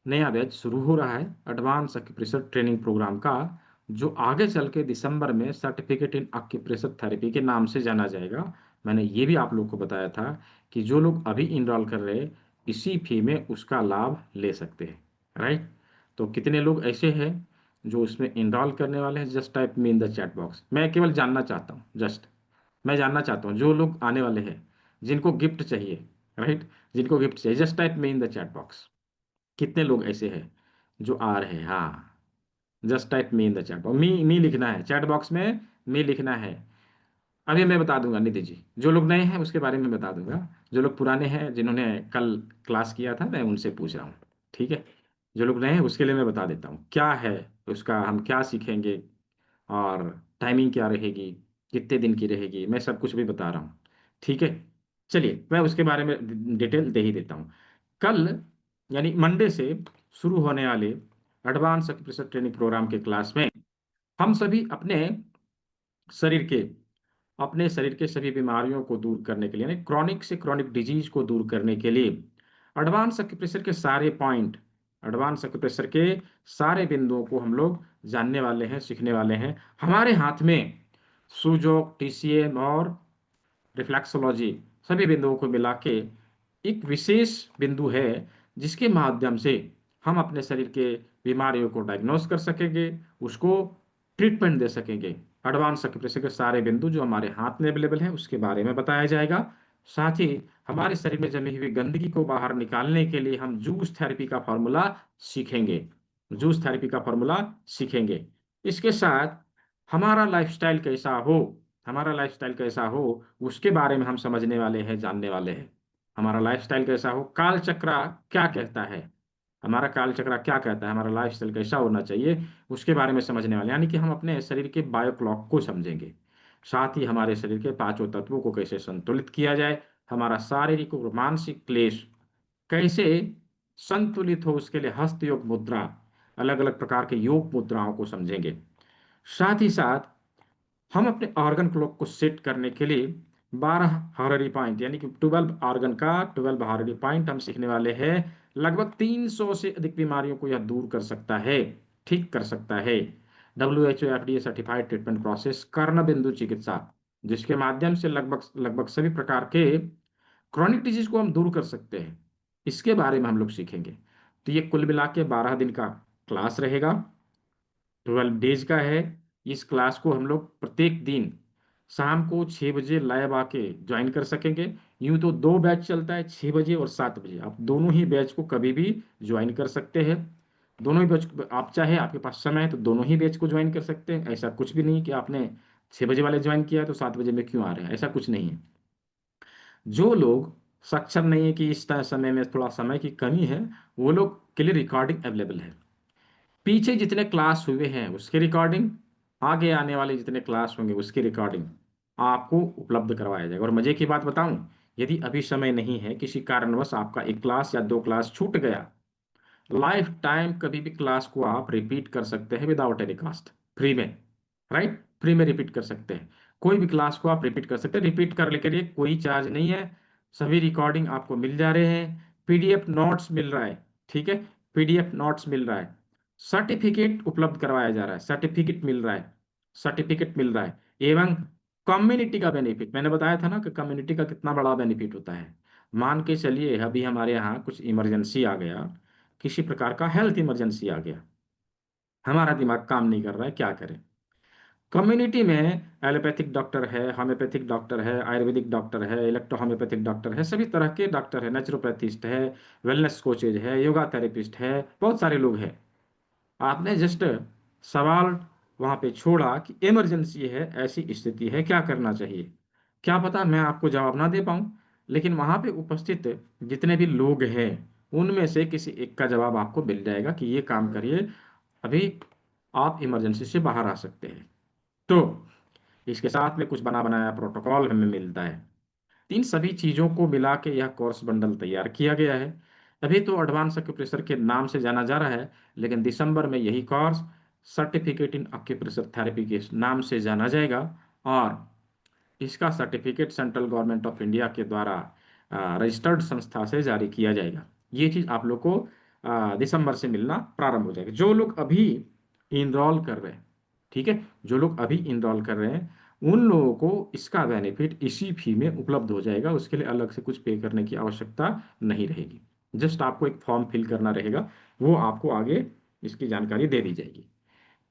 नया बैच शुरू हो रहा है एडवांस एक्यूप्रेशर ट्रेनिंग प्रोग्राम का, जो आगे चल के दिसंबर में सर्टिफिकेट इन एक्यूप्रेशर थेरेपी के नाम से जाना जाएगा। मैंने ये भी आप लोग को बताया था कि जो लोग अभी इनरोल कर रहे हैं इसी फी में उसका लाभ ले सकते हैं, राइट। तो कितने लोग ऐसे हैं जो इसमें इनरोल करने वाले हैं? Just type me in the chat box. मैं केवल जानना चाहता हूँ, जस्ट मैं जानना चाहता हूँ जो लोग आने वाले हैं, जिनको गिफ्ट चाहिए, राइट, जिनको गिफ्ट चाहिए, just type me in the chat box. कितने लोग ऐसे हैं जो आ रहे हैं? हाँ, just type me in the chat box. Me लिखना है चैट बॉक्स में, मी लिखना है। अभी मैं बता दूंगा निधि जी, जो लोग नए हैं उसके बारे में बता दूंगा। जो लोग पुराने हैं जिन्होंने कल क्लास किया था मैं उनसे पूछ रहा हूँ, ठीक है। जो लोग नए हैं उसके लिए मैं बता देता हूँ क्या है उसका, हम क्या सीखेंगे और टाइमिंग क्या रहेगी, कितने दिन की रहेगी, मैं सब कुछ भी बता रहा हूँ, ठीक है। चलिए मैं उसके बारे में डिटेल दे ही देता हूँ। कल यानी मंडे से शुरू होने वाले एडवांस एक्यूप्रेशर ट्रेनिंग प्रोग्राम के क्लास में हम सभी शरीर के अपने शरीर के सभी बीमारियों को दूर करने के लिए, यानी क्रॉनिक से क्रॉनिक डिजीज को दूर करने के लिए एडवांस एक्यूप्रेशर के सारे पॉइंट, एडवांस एक्यूप्रेशर के सारे बिंदुओं को हम लोग जानने वाले हैं, सीखने वाले हैं। हमारे हाथ में सुजोक, टीसीएम और रिफ्लेक्सोलॉजी सभी बिंदुओं को मिला के एक विशेष बिंदु है जिसके माध्यम से हम अपने शरीर के बीमारियों को डायग्नोस कर सकेंगे, उसको ट्रीटमेंट दे सकेंगे। एडवांस एक्यूप्रेशर के सारे बिंदु जो हमारे हाथ में अवेलेबल है उसके बारे में बताया जाएगा। साथ ही हमारे शरीर में जमी हुई गंदगी को बाहर निकालने के लिए हम जूस थेरेपी का फॉर्मूला सीखेंगे, जूस थेरेपी का फॉर्मूला सीखेंगे। इसके साथ हमारा लाइफस्टाइल कैसा हो, हमारा लाइफस्टाइल कैसा हो उसके बारे में हम समझने वाले हैं, जानने वाले हैं। हमारा लाइफस्टाइल कैसा हो, काल चक्र क्या कहता है, हमारा काल चक्र क्या कहता है, हमारा लाइफस्टाइल कैसा होना चाहिए उसके बारे में समझने वाले, यानी कि हम अपने शरीर के बायो क्लॉक को समझेंगे। साथ ही हमारे शरीर के पांचों तत्वों को कैसे संतुलित किया जाए, हमारा शारीरिक और मानसिक क्लेश कैसे संतुलित हो उसके लिए हस्त योग मुद्रा, अलग अलग प्रकार के योग मुद्राओं को समझेंगे। साथ ही साथ हम अपने ऑर्गन क्लॉक को सेट करने के लिए 12 हार्मोनी पॉइंट, यानी कि 12 ऑर्गन का 12 हार्मोनी पॉइंट हम सीखने वाले हैं। लगभग 300 से अधिक बीमारियों को यह दूर कर सकता है, ठीक कर सकता है। WHO FDA certified treatment process कर्ण बिंदु चिकित्सा, जिसके माध्यम से लगभग लगभग सभी प्रकार के क्रॉनिक डिजीज को हम दूर कर सकते हैं, इसके बारे में हम लोग सीखेंगे। तो ये कुल मिला के 12 दिन का क्लास रहेगा, 12 डेज का है। इस क्लास को हम लोग प्रत्येक दिन शाम को 6 बजे लाइव आके ज्वाइन कर सकेंगे। यूं तो 2 बैच चलता है, 6 बजे और 7 बजे। आप दोनों ही बैच को कभी भी ज्वाइन कर सकते हैं। दोनों ही बैच आप चाहे, आपके पास समय है तो दोनों ही बैच को ज्वाइन कर सकते हैं। ऐसा कुछ भी नहीं कि आपने 6 बजे वाले ज्वाइन किया है तो 7 बजे में क्यों आ रहे हैं, ऐसा कुछ नहीं है। जो लोग सक्षम नहीं है कि इस समय में थोड़ा समय की कमी है, वो लोग के लिए रिकॉर्डिंग अवेलेबल है। पीछे जितने क्लास हुए हैं उसकी रिकॉर्डिंग, आगे आने वाले जितने क्लास होंगे उसकी रिकॉर्डिंग आपको उपलब्ध करवाया जाएगा। और मजे की बात बताऊं, यदि अभी समय नहीं है, किसी कारणवश आपका एक क्लास या 2 क्लास छूट गया, लाइफ टाइम कभी भी क्लास को आप रिपीट कर सकते हैं विदाउट एनी कॉस्ट, फ्री में, राइट, फ्री में रिपीट कर सकते हैं। कोई भी क्लास को आप रिपीट कर सकते हैं, रिपीट करने के लिए कोई चार्ज नहीं है। सभी रिकॉर्डिंग आपको मिल जा रहे हैं, पीडीएफ नोट्स मिल रहा है, ठीक है, पीडीएफ नोट्स मिल रहा है, सर्टिफिकेट उपलब्ध करवाया जा रहा है, सर्टिफिकेट मिल रहा है, सर्टिफिकेट मिल रहा है। एवं कम्युनिटी का बेनिफिट, मैंने बताया था ना कि कम्युनिटी का कितना बड़ा बेनिफिट होता है। मान के चलिए अभी हमारे यहाँ कुछ इमरजेंसी आ गया, किसी प्रकार का हेल्थ इमरजेंसी आ गया, हमारा दिमाग काम नहीं कर रहा है, क्या करें? कम्युनिटी में एलोपैथिक डॉक्टर है, होम्योपैथिक डॉक्टर है, आयुर्वेदिक डॉक्टर है, इलेक्ट्रो होम्योपैथिक डॉक्टर है, सभी तरह के डॉक्टर है, नेचुरोपैथिस्ट है, वेलनेस कोचेज है, योगा थेरेपिस्ट है, बहुत सारे लोग हैं। आपने जस्ट सवाल वहां पे छोड़ा कि इमरजेंसी है, ऐसी स्थिति है, क्या करना चाहिए। क्या पता मैं आपको जवाब ना दे पाऊं, लेकिन वहां पे उपस्थित जितने भी लोग हैं उनमें से किसी एक का जवाब आपको मिल जाएगा कि ये काम करिए, अभी आप इमरजेंसी से बाहर आ सकते हैं। तो इसके साथ में कुछ बना बनाया प्रोटोकॉल हमें मिलता है। इन सभी चीजों को मिला के यह कोर्स बंडल तैयार किया गया है। अभी तो एडवांस एक्यूप्रेशर के नाम से जाना जा रहा है, लेकिन दिसंबर में यही course certificate in acupressure therapy के नाम से जाना जाएगा। और इसका certificate central government of India के द्वारा रजिस्टर्ड संस्था से जारी किया जाएगा। ये चीज आप लोग को दिसंबर से मिलना प्रारंभ हो जाएगा। जो लोग अभी इनरोल कर रहे हैं, ठीक है, जो लोग अभी इनरोल कर रहे हैं उन लोगों को इसका बेनिफिट इसी फी में उपलब्ध हो जाएगा। उसके लिए अलग से कुछ पे करने की आवश्यकता नहीं रहेगी। जस्ट आपको एक फॉर्म फिल करना रहेगा, वो आपको आगे इसकी जानकारी दे दी जाएगी।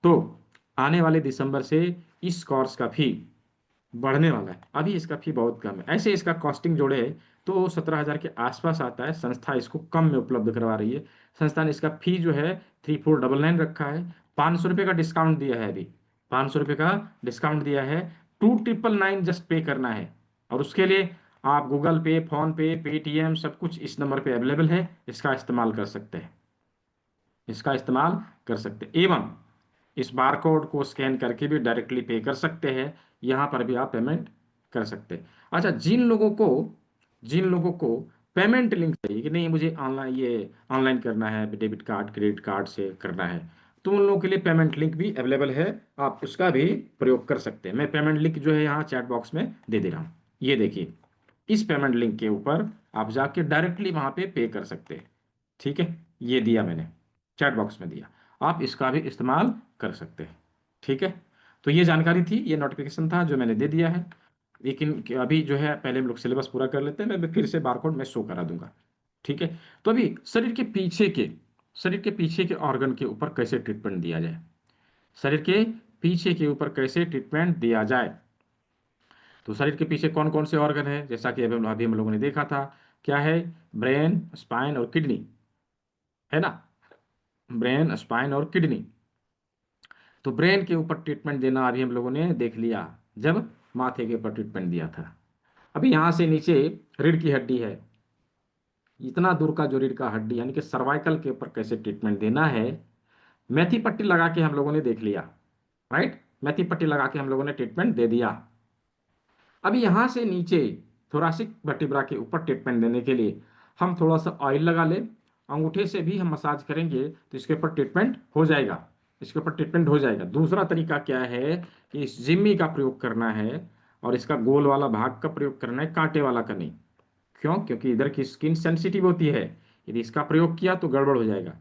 तो आने वाले दिसंबर से इस कोर्स का फी बढ़ने वाला है। अभी इसका फी बहुत कम है, ऐसे इसका कॉस्टिंग जोड़े तो 17,000 के आसपास आता है। संस्था इसको कम में उपलब्ध करवा रही है। संस्था ने इसका फी जो है 3499 रखा है। 500 रुपये का डिस्काउंट दिया है, अभी 500 रुपये का डिस्काउंट दिया है। 2999 जस्ट पे करना है, और उसके लिए आप गूगल पे, फोन पे, पेटीएम सब कुछ इस नंबर पे अवेलेबल है, इसका इस्तेमाल कर सकते हैं, इसका इस्तेमाल कर सकते हैं। एवं इस बारकोड को स्कैन करके भी डायरेक्टली पे कर सकते हैं, यहाँ पर भी आप पेमेंट कर सकते हैं। अच्छा, जिन लोगों को पेमेंट लिंक चाहिए कि नहीं मुझे ऑनलाइन, ये ऑनलाइन करना है, डेबिट कार्ड क्रेडिट कार्ड से करना है, तो उन लोगों के लिए पेमेंट लिंक भी अवेलेबल है, आप उसका भी प्रयोग कर सकते हैं। मैं पेमेंट लिंक जो है यहाँ चैट बॉक्स में दे दे रहा हूँ, ये देखिए। इस पेमेंट लिंक के ऊपर आप जाके डायरेक्टली वहाँ पे कर सकते हैं, ठीक है। ये दिया मैंने, चैट बॉक्स में दिया, आप इसका भी इस्तेमाल कर सकते हैं, ठीक है। तो ये जानकारी थी, ये नोटिफिकेशन था जो मैंने दे दिया है। लेकिन अभी जो है पहले हम लोग सिलेबस पूरा कर लेते हैं, मैं फिर से बारकोड मैं शो करा दूंगा, ठीक है। तो अभी शरीर के पीछे के ऑर्गन के ऊपर कैसे ट्रीटमेंट दिया जाए, शरीर के पीछे के ऊपर कैसे ट्रीटमेंट दिया जाए। तो शरीर के पीछे कौन कौन से ऑर्गन है, जैसा कि अभी हम लोगों ने देखा था, क्या है, ब्रेन, स्पाइन और किडनी, है ना, ब्रेन, स्पाइन और किडनी। तो ब्रेन के ऊपर ट्रीटमेंट देना अभी हम लोगों ने देख लिया जब माथे के ऊपर ट्रीटमेंट दिया था। अभी यहां से नीचे रीढ़ की हड्डी है, इतना दूर का जो रीढ़ का हड्डी यानी कि सर्वाइकल के ऊपर कैसे ट्रीटमेंट देना है, मेथी पट्टी लगा के हम लोगों ने देख लिया, राइट, मेथी पट्टी लगा के हम लोगों ने ट्रीटमेंट दे दिया। अभी यहां से नीचे थोरासिक वर्टिब्रा के ऊपर ट्रीटमेंट देने के लिए हम थोड़ा सा ऑयल लगा ले, अंगूठे से भी हम मसाज करेंगे तो इसके ऊपर ट्रीटमेंट हो जाएगा, इसके ऊपर ट्रीटमेंट हो जाएगा। दूसरा तरीका क्या है कि इस जिम्मी का प्रयोग करना है, और इसका गोल वाला भाग का प्रयोग करना है, कांटे वाला का नहीं। क्यों? क्योंकि इधर की स्किन सेंसिटिव होती है, यदि इसका प्रयोग किया तो गड़बड़ हो जाएगा,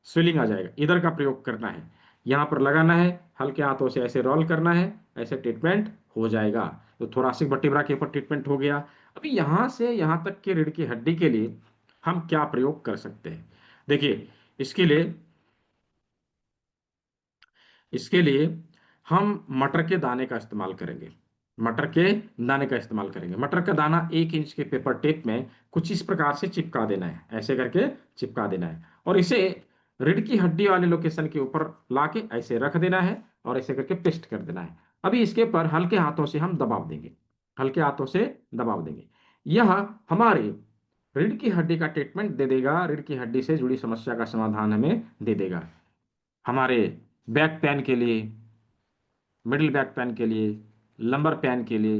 स्वेलिंग आ जाएगा। इधर का प्रयोग करना है, यहाँ पर लगाना है, हल्के हाथों से ऐसे रोल करना है, ऐसे ट्रीटमेंट हो जाएगा। तो थोरासिक वर्टिब्रा के ऊपर ट्रीटमेंट हो गया। अभी यहाँ से यहाँ तक के रीढ़ की हड्डी के लिए हम क्या प्रयोग कर सकते हैं, देखिए। इसके लिए इसके लिए हम मटर के दाने का इस्तेमाल करेंगे, मटर के दाने का इस्तेमाल करेंगे। मटर का दाना 1 इंच के पेपर टेप में कुछ इस प्रकार से चिपका देना है, ऐसे करके चिपका देना है, और इसे रीढ़ की हड्डी वाले लोकेशन के ऊपर लाके ऐसे रख देना है, और ऐसे करके पेस्ट कर देना है। अभी इसके ऊपर हल्के हाथों से हम दबाव देंगे, हल्के हाथों से दबाव देंगे। यह हमारे रीढ़ की हड्डी का ट्रीटमेंट दे देगा, रीढ़ की हड्डी से जुड़ी समस्या का समाधान हमें दे देगा। हमारे बैक पेन के लिए, मिडिल बैक पेन के लिए, लंबर पेन के लिए,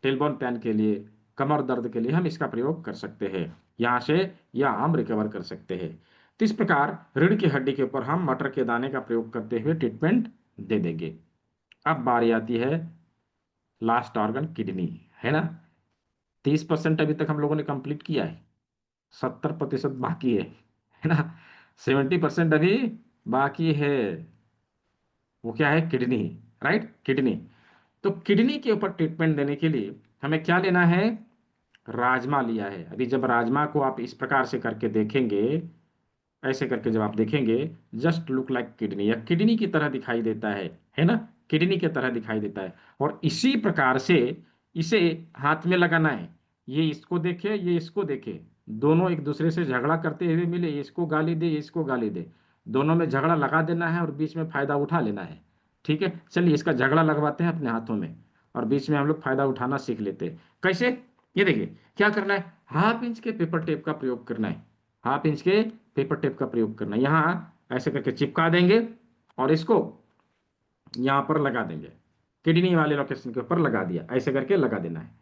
टेलबोन पेन के लिए, कमर दर्द के लिए हम इसका प्रयोग कर सकते हैं, यहाँ से या हम रिकवर कर सकते हैं। तो इस प्रकार रीढ़ की हड्डी के ऊपर हम मटर के दाने का प्रयोग करते हुए ट्रीटमेंट दे देंगे। अब बारी आती है लास्ट ऑर्गन किडनी, है ना। 30% अभी तक हम लोगों ने कंप्लीट किया है, 70% बाकी है ना, 70% अभी बाकी है। वो क्या है, किडनी, राइट, किडनी। तो किडनी के ऊपर ट्रीटमेंट देने के लिए हमें क्या लेना है, राजमा लिया है। अभी जब राजमा को आप इस प्रकार से करके देखेंगे, ऐसे करके जब आप देखेंगे, जस्ट लुक लाइक किडनी, या किडनी की तरह दिखाई देता है ना। किडनी की तरह दिखाई देता है। और इसी प्रकार से इसे हाथ में लगाना है, ये इसको देखे, ये इसको देखे, दोनों एक दूसरे से झगड़ा करते हुए मिले, ये इसको गाली दे, ये इसको गाली दे, दोनों में झगड़ा लगा देना है और बीच में फायदा उठा लेना है। ठीक है, चलिए इसका झगड़ा लगवाते हैं अपने हाथों में और बीच में हम लोग फायदा उठाना सीख लेते हैं। कैसे? ये देखिए क्या करना है, हाफ इंच के पेपर टेप का प्रयोग करना है, हाफ इंच के पेपर टेप का प्रयोग करना है। यहाँ ऐसे करके चिपका देंगे और इसको यहाँ पर लगा देंगे, किडनी वाले लोकेशन के ऊपर लगा दिया, ऐसे करके लगा देना है।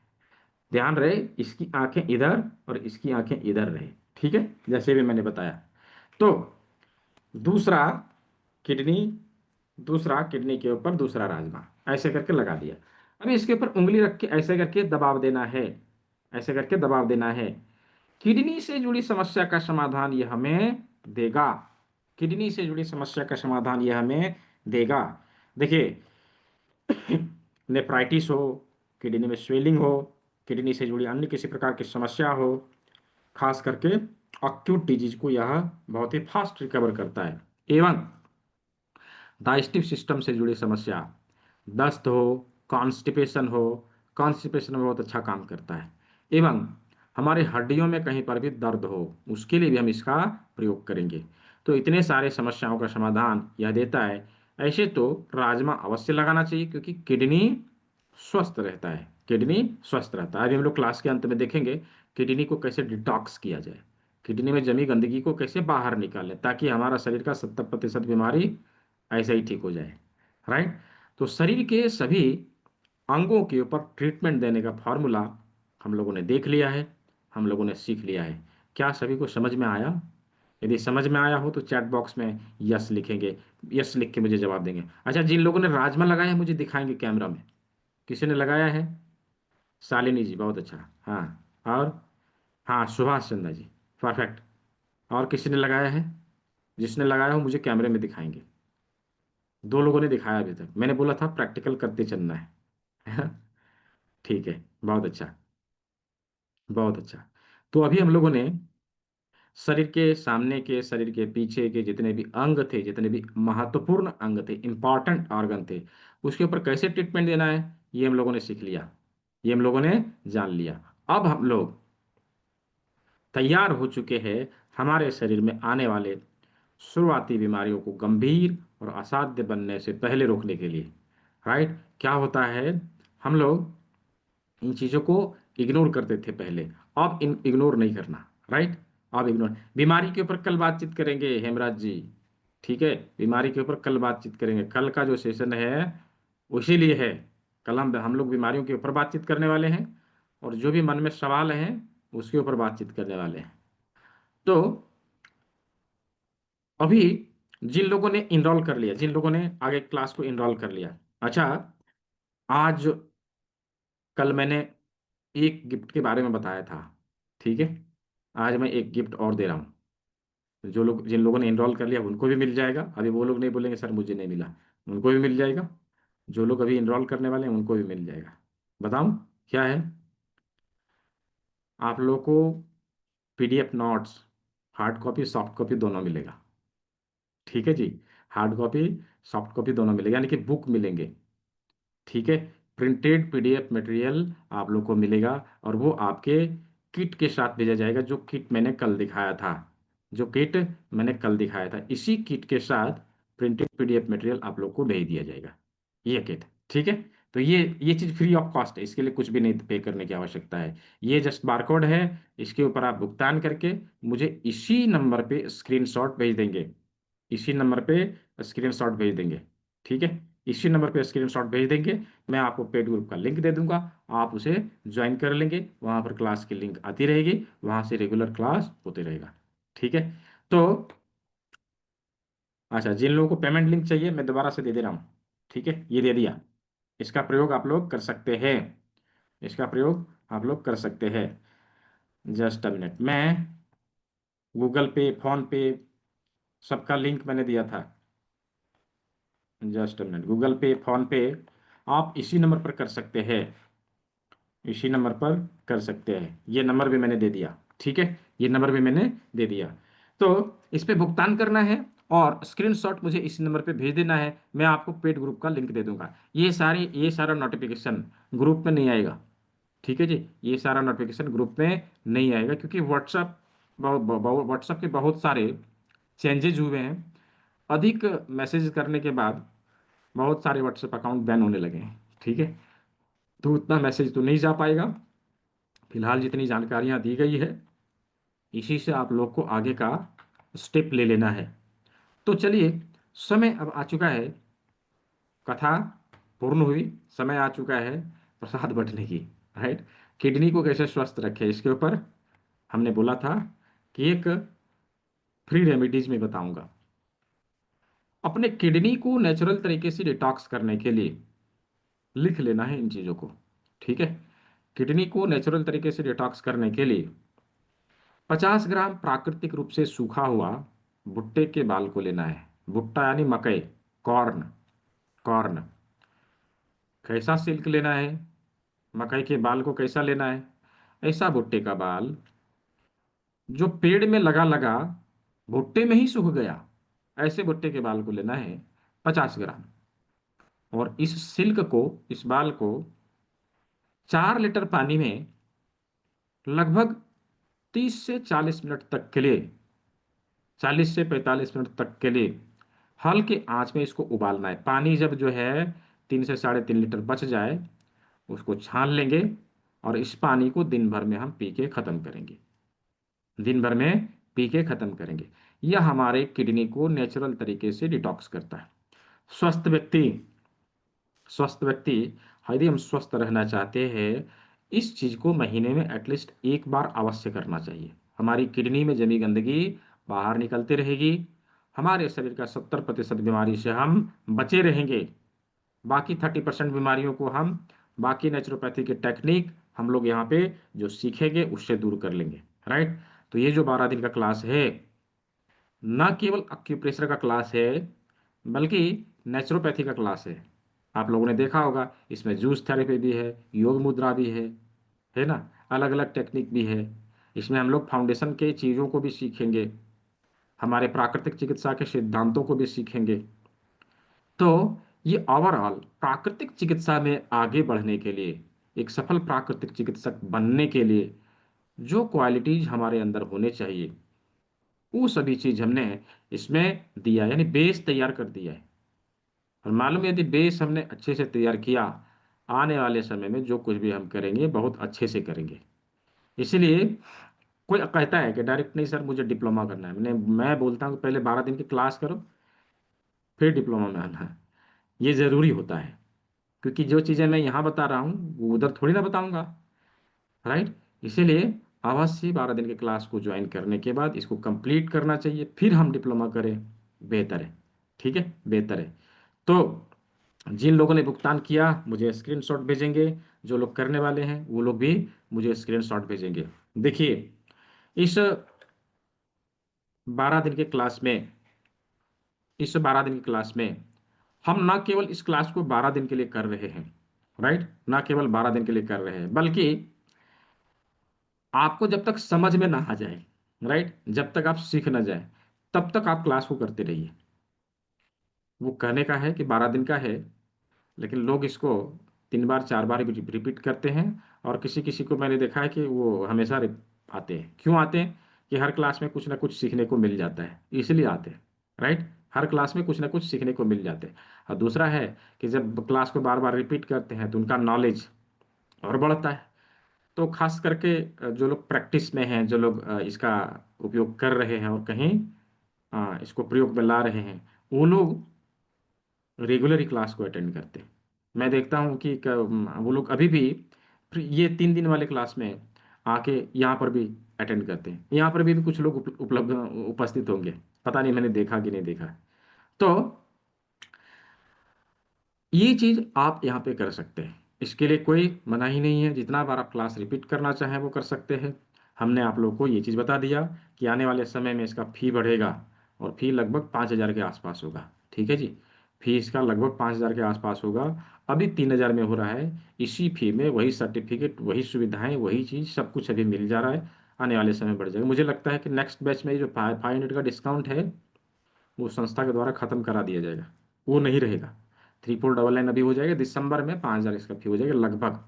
ध्यान रहे इसकी आंखें इधर और इसकी आंखें इधर रहे। ठीक है, जैसे भी मैंने बताया। तो दूसरा किडनी, दूसरा किडनी के ऊपर दूसरा राजमा, ऐसे करके लगा दिया। अभी इसके ऊपर उंगली रख के ऐसे करके दबाव देना है, ऐसे करके दबाव देना है। किडनी से जुड़ी समस्या का समाधान यह हमें देगा, किडनी से जुड़ी समस्या का समाधान यह हमें देगा। देखिए नेफ्राइटिस हो, किडनी में स्वेलिंग हो, किडनी से जुड़ी अन्य किसी प्रकार की समस्या हो, खास करके अक्यूट डिजीज को यह बहुत ही फास्ट रिकवर करता है। एवं डाइजेस्टिव सिस्टम से जुड़ी समस्या, दस्त हो, कॉन्स्टिपेशन हो, कॉन्स्टिपेशन में बहुत अच्छा काम करता है। एवं हमारे हड्डियों में कहीं पर भी दर्द हो, उसके लिए भी हम इसका प्रयोग करेंगे। तो इतने सारे समस्याओं का समाधान यह देता है। ऐसे तो राजमा अवश्य लगाना चाहिए क्योंकि किडनी स्वस्थ रहता है, किडनी स्वस्थ रहता है। अभी हम लोग क्लास के अंत में देखेंगे किडनी को कैसे डिटॉक्स किया जाए, किडनी में जमी गंदगी को कैसे बाहर निकालें ताकि हमारा शरीर का 70% बीमारी ऐसे ही ठीक हो जाए। राइट? तो शरीर के सभी अंगों के ऊपर ट्रीटमेंट देने का फॉर्मूला हम लोगों ने देख लिया है, हम लोगों ने सीख लिया है। क्या सभी को समझ में आया? यदि समझ में आया हो तो चैट बॉक्स में यस लिखेंगे, यस लिख के मुझे जवाब देंगे। अच्छा, जिन लोगों ने राजमा लगाया है मुझे दिखाएंगे कैमरा में, किसी ने लगाया है? शालिनी जी, बहुत अच्छा। हाँ, और हाँ, सुभाष चंद्र जी, परफेक्ट। और किसी ने लगाया है? जिसने लगाया हो मुझे कैमरे में दिखाएंगे। दो लोगों ने दिखाया अभी तक, मैंने बोला था प्रैक्टिकल करते चलना है। ठीक है, बहुत अच्छा, बहुत अच्छा। तो अभी हम लोगों ने शरीर के सामने के, शरीर के पीछे के जितने भी अंग थे, जितने भी महत्वपूर्ण अंग थे, इंपॉर्टेंट ऑर्गन थे, उसके ऊपर कैसे ट्रीटमेंट देना है ये हम लोगों ने सीख लिया, ये हम लोगों ने जान लिया। अब हम लोग तैयार हो चुके हैं हमारे शरीर में आने वाले शुरुआती बीमारियों को गंभीर और असाध्य बनने से पहले रोकने के लिए। राइट? क्या होता है, हम लोग इन चीज़ों को इग्नोर करते थे पहले, अब इन इग्नोर नहीं करना। राइट? अब इग्नोर, बीमारी के ऊपर कल बातचीत करेंगे हेमराज जी। ठीक है, बीमारी के ऊपर कल बातचीत करेंगे, कल का जो सेशन है उसी लिए है। कल हम लोग बीमारियों के ऊपर बातचीत करने वाले हैं और जो भी मन में सवाल हैं उसके ऊपर बातचीत करने वाले हैं। तो अभी जिन लोगों ने इनरोल कर लिया, जिन लोगों ने आगे क्लास को इनरोल कर लिया, अच्छा, आज कल मैंने एक गिफ्ट के बारे में बताया था। ठीक है, आज मैं एक गिफ्ट और दे रहा हूँ। जो लोग, जिन लोगों ने इनरोल कर लिया उनको भी मिल जाएगा। अभी वो लोग नहीं बोलेंगे सर मुझे नहीं मिला, उनको भी मिल जाएगा। जो लोग अभी इनरोल करने वाले हैं उनको भी मिल जाएगा। बताऊं क्या है? आप लोगों को PDF notes, hard copy soft copy दोनों मिलेगा। ठीक है जी, हार्ड कॉपी सॉफ्ट कॉपी दोनों मिलेगा, यानी कि बुक मिलेंगे। ठीक है, प्रिंटेड पीडीएफ मटेरियल आप लोग को मिलेगा और वो आपके किट के साथ भेजा जाएगा। जो किट मैंने कल दिखाया था, जो किट मैंने कल दिखाया था, इसी किट के साथ प्रिंटेड पीडीएफ मटेरियल आप लोग को भेज दिया जाएगा, ये किट। ठीक है, तो ये चीज़ फ्री ऑफ कॉस्ट है, इसके लिए कुछ भी नहीं पे करने की आवश्यकता है। ये जस्ट बारकोड है, इसके ऊपर आप भुगतान करके मुझे इसी नंबर पे स्क्रीनशॉट भेज देंगे, इसी नंबर पे स्क्रीनशॉट भेज देंगे। ठीक है, इसी नंबर पे स्क्रीनशॉट भेज देंगे, मैं आपको पेड ग्रुप का लिंक दे दूंगा, आप उसे ज्वाइन कर लेंगे, वहां पर क्लास की लिंक आती रहेगी, वहां से रेगुलर क्लास होते रहेगा। ठीक है, तो अच्छा, जिन लोगों को पेमेंट लिंक चाहिए मैं दोबारा से दे दे रहा हूँ। ठीक है, ये दे दिया, इसका प्रयोग आप लोग कर सकते हैं, इसका प्रयोग आप लोग कर सकते हैं। जस्ट अ मिनट, मैं गूगल पे, फोन पे, सबका लिंक मैंने दिया था। जस्ट अ मिनट, गूगल पे, फोन पे आप इसी नंबर पर कर सकते हैं, इसी नंबर पर कर सकते हैं। ये नंबर भी मैंने दे दिया। ठीक है, ये नंबर भी मैंने दे दिया। तो इस पे भुगतान करना है और स्क्रीनशॉट मुझे इस नंबर पे भेज देना है, मैं आपको पेड ग्रुप का लिंक दे दूंगा। ये सारा नोटिफिकेशन ग्रुप में नहीं आएगा, ठीक है जी, ये सारा नोटिफिकेशन ग्रुप में नहीं आएगा, क्योंकि व्हाट्सएप के बहुत सारे चेंजेज हुए हैं। अधिक मैसेज करने के बाद बहुत सारे व्हाट्सएप अकाउंट बैन होने लगे हैं, ठीक है। तो उतना मैसेज तो नहीं जा पाएगा। फिलहाल जितनी जानकारियां दी गई है, इसी से आप लोग को आगे का स्टेप ले लेना है। तो चलिए, समय अब आ चुका है, कथा पूर्ण हुई, समय आ चुका है प्रसाद बंटने की, राइट। किडनी को कैसे स्वस्थ रखें, इसके ऊपर हमने बोला था कि एक फ्री रेमेडीज में बताऊंगा। अपने किडनी को नेचुरल तरीके से डिटॉक्स करने के लिए लिख लेना है इन चीज़ों को, ठीक है। किडनी को नेचुरल तरीके से डिटॉक्स करने के लिए 50 ग्राम प्राकृतिक रूप से सूखा हुआ भुट्टे के बाल को लेना है। भुट्टा यानी मकई, कॉर्न, कॉर्न। कैसा सिल्क लेना है, मकई के बाल को कैसा लेना है, ऐसा भुट्टे का बाल जो पेड़ में लगा लगा भुट्टे में ही सूख गया, ऐसे भुट्टे के बाल को लेना है 50 ग्राम। और इस सिल्क को, इस बाल को 4 लीटर पानी में लगभग 30 से 40 मिनट तक के लिए, 40 से 45 मिनट तक के लिए हल्के आंच में इसको उबालना है। पानी जब जो है 3 से 3.5 लीटर बच जाए, उसको छान लेंगे और इस पानी को दिन भर में हम पी के खत्म करेंगे, दिन भर में पी के खत्म करेंगे। यह हमारे किडनी को नेचुरल तरीके से डिटॉक्स करता है। स्वस्थ व्यक्ति, स्वस्थ व्यक्ति, यदि हम स्वस्थ रहना चाहते हैं, इस चीज को महीने में एटलीस्ट एक बार अवश्य करना चाहिए। हमारी किडनी में जमी गंदगी बाहर निकलती रहेगी, हमारे शरीर का 70% बीमारी से हम बचे रहेंगे। बाकी 30% बीमारियों को हम, बाकी नेचुरोपैथी के टेक्निक हम लोग यहाँ पे जो सीखेंगे उससे दूर कर लेंगे, राइट। तो ये जो 12 दिन का क्लास है, न केवल एक्यूप्रेशर का क्लास है, बल्कि नेचुरोपैथी का क्लास है। आप लोगों ने देखा होगा, इसमें जूस थेरेपी भी है, योग मुद्रा भी है ना, अलग अलग टेक्निक भी है। इसमें हम लोग फाउंडेशन के चीज़ों को भी सीखेंगे, हमारे प्राकृतिक चिकित्सा के सिद्धांतों को भी सीखेंगे। तो ये ओवरऑल प्राकृतिक चिकित्सा में आगे बढ़ने के लिए, एक सफल प्राकृतिक चिकित्सक बनने के लिए जो क्वालिटीज हमारे अंदर होने चाहिए, वो सभी चीज हमने इसमें दिया, यानी बेस तैयार कर दिया है। और मालूम है, यदि बेस हमने अच्छे से तैयार किया, आने वाले समय में जो कुछ भी हम करेंगे बहुत अच्छे से करेंगे। इसीलिए कोई कहता है कि डायरेक्ट नहीं सर मुझे डिप्लोमा करना है, मैं बोलता हूँ कि पहले 12 दिन की क्लास करो, फिर डिप्लोमा में आना है। ये ज़रूरी होता है, क्योंकि जो चीज़ें मैं यहाँ बता रहा हूँ वो उधर थोड़ी ना बताऊंगा, राइट। इसीलिए अवश्य 12 दिन की क्लास को ज्वाइन करने के बाद इसको कंप्लीट करना चाहिए, फिर हम डिप्लोमा करें, बेहतर है, ठीक है, बेहतर है। तो जिन लोगों ने भुगतान किया मुझे स्क्रीनशॉट भेजेंगे, जो लोग करने वाले हैं वो लोग भी मुझे स्क्रीनशॉट भेजेंगे। देखिए, इस 12 दिन के क्लास में, इस 12 दिन की क्लास में हम ना केवल इस क्लास को 12 दिन के लिए कर रहे हैं, राइट, ना केवल 12 दिन के लिए कर रहे हैं, बल्कि आपको जब तक समझ में ना आ जाए, राइट, जब तक आप सीख ना जाए, तब तक आप क्लास को करते रहिए। वो कहने का है कि 12 दिन का है, लेकिन लोग इसको 3 बार 4 बार रिपीट करते हैं। और किसी किसी को मैंने देखा है कि वो हमेशा आते हैं। क्यों आते हैं? कि हर क्लास में कुछ ना कुछ सीखने को मिल जाता है, इसलिए आते हैं, राइट। हर क्लास में कुछ ना कुछ सीखने को मिल जाते हैं। और दूसरा है कि जब क्लास को बार बार रिपीट करते हैं तो उनका नॉलेज और बढ़ता है। तो खास करके जो लोग प्रैक्टिस में हैं, जो लोग इसका उपयोग कर रहे हैं और कहीं इसको प्रयोग में ला रहे हैं, वो लोग रेगुलर ही क्लास को अटेंड करते हैं। मैं देखता हूँ कि वो लोग अभी भी ये 3 दिन वाले क्लास में आके यहाँ पर भी अटेंड करते हैं। यहाँ पर भी कुछ लोग उपलब्ध उपस्थित होंगे, पता नहीं मैंने देखा कि नहीं देखा। तो ये चीज आप यहाँ पे कर सकते हैं, इसके लिए कोई मनाही नहीं है। जितना बार आप क्लास रिपीट करना चाहें वो कर सकते हैं। हमने आप लोग को ये चीज़ बता दिया कि आने वाले समय में इसका फी बढ़ेगा, और फी लगभग 5,000 के आसपास होगा, ठीक है जी। फी इसका लगभग 5,000 के आसपास होगा। अभी 3,000 में हो रहा है। इसी फी में वही सर्टिफिकेट, वही सुविधाएं, वही चीज़ सब कुछ अभी मिल जा रहा है। आने वाले समय बढ़ जाएगा। मुझे लगता है कि नेक्स्ट बैच में जो 500 का डिस्काउंट है वो संस्था के द्वारा खत्म करा दिया जाएगा, वो नहीं रहेगा। 3499 अभी हो जाएगा दिसंबर में, 5000 इसका फी हो जाएगा लगभग,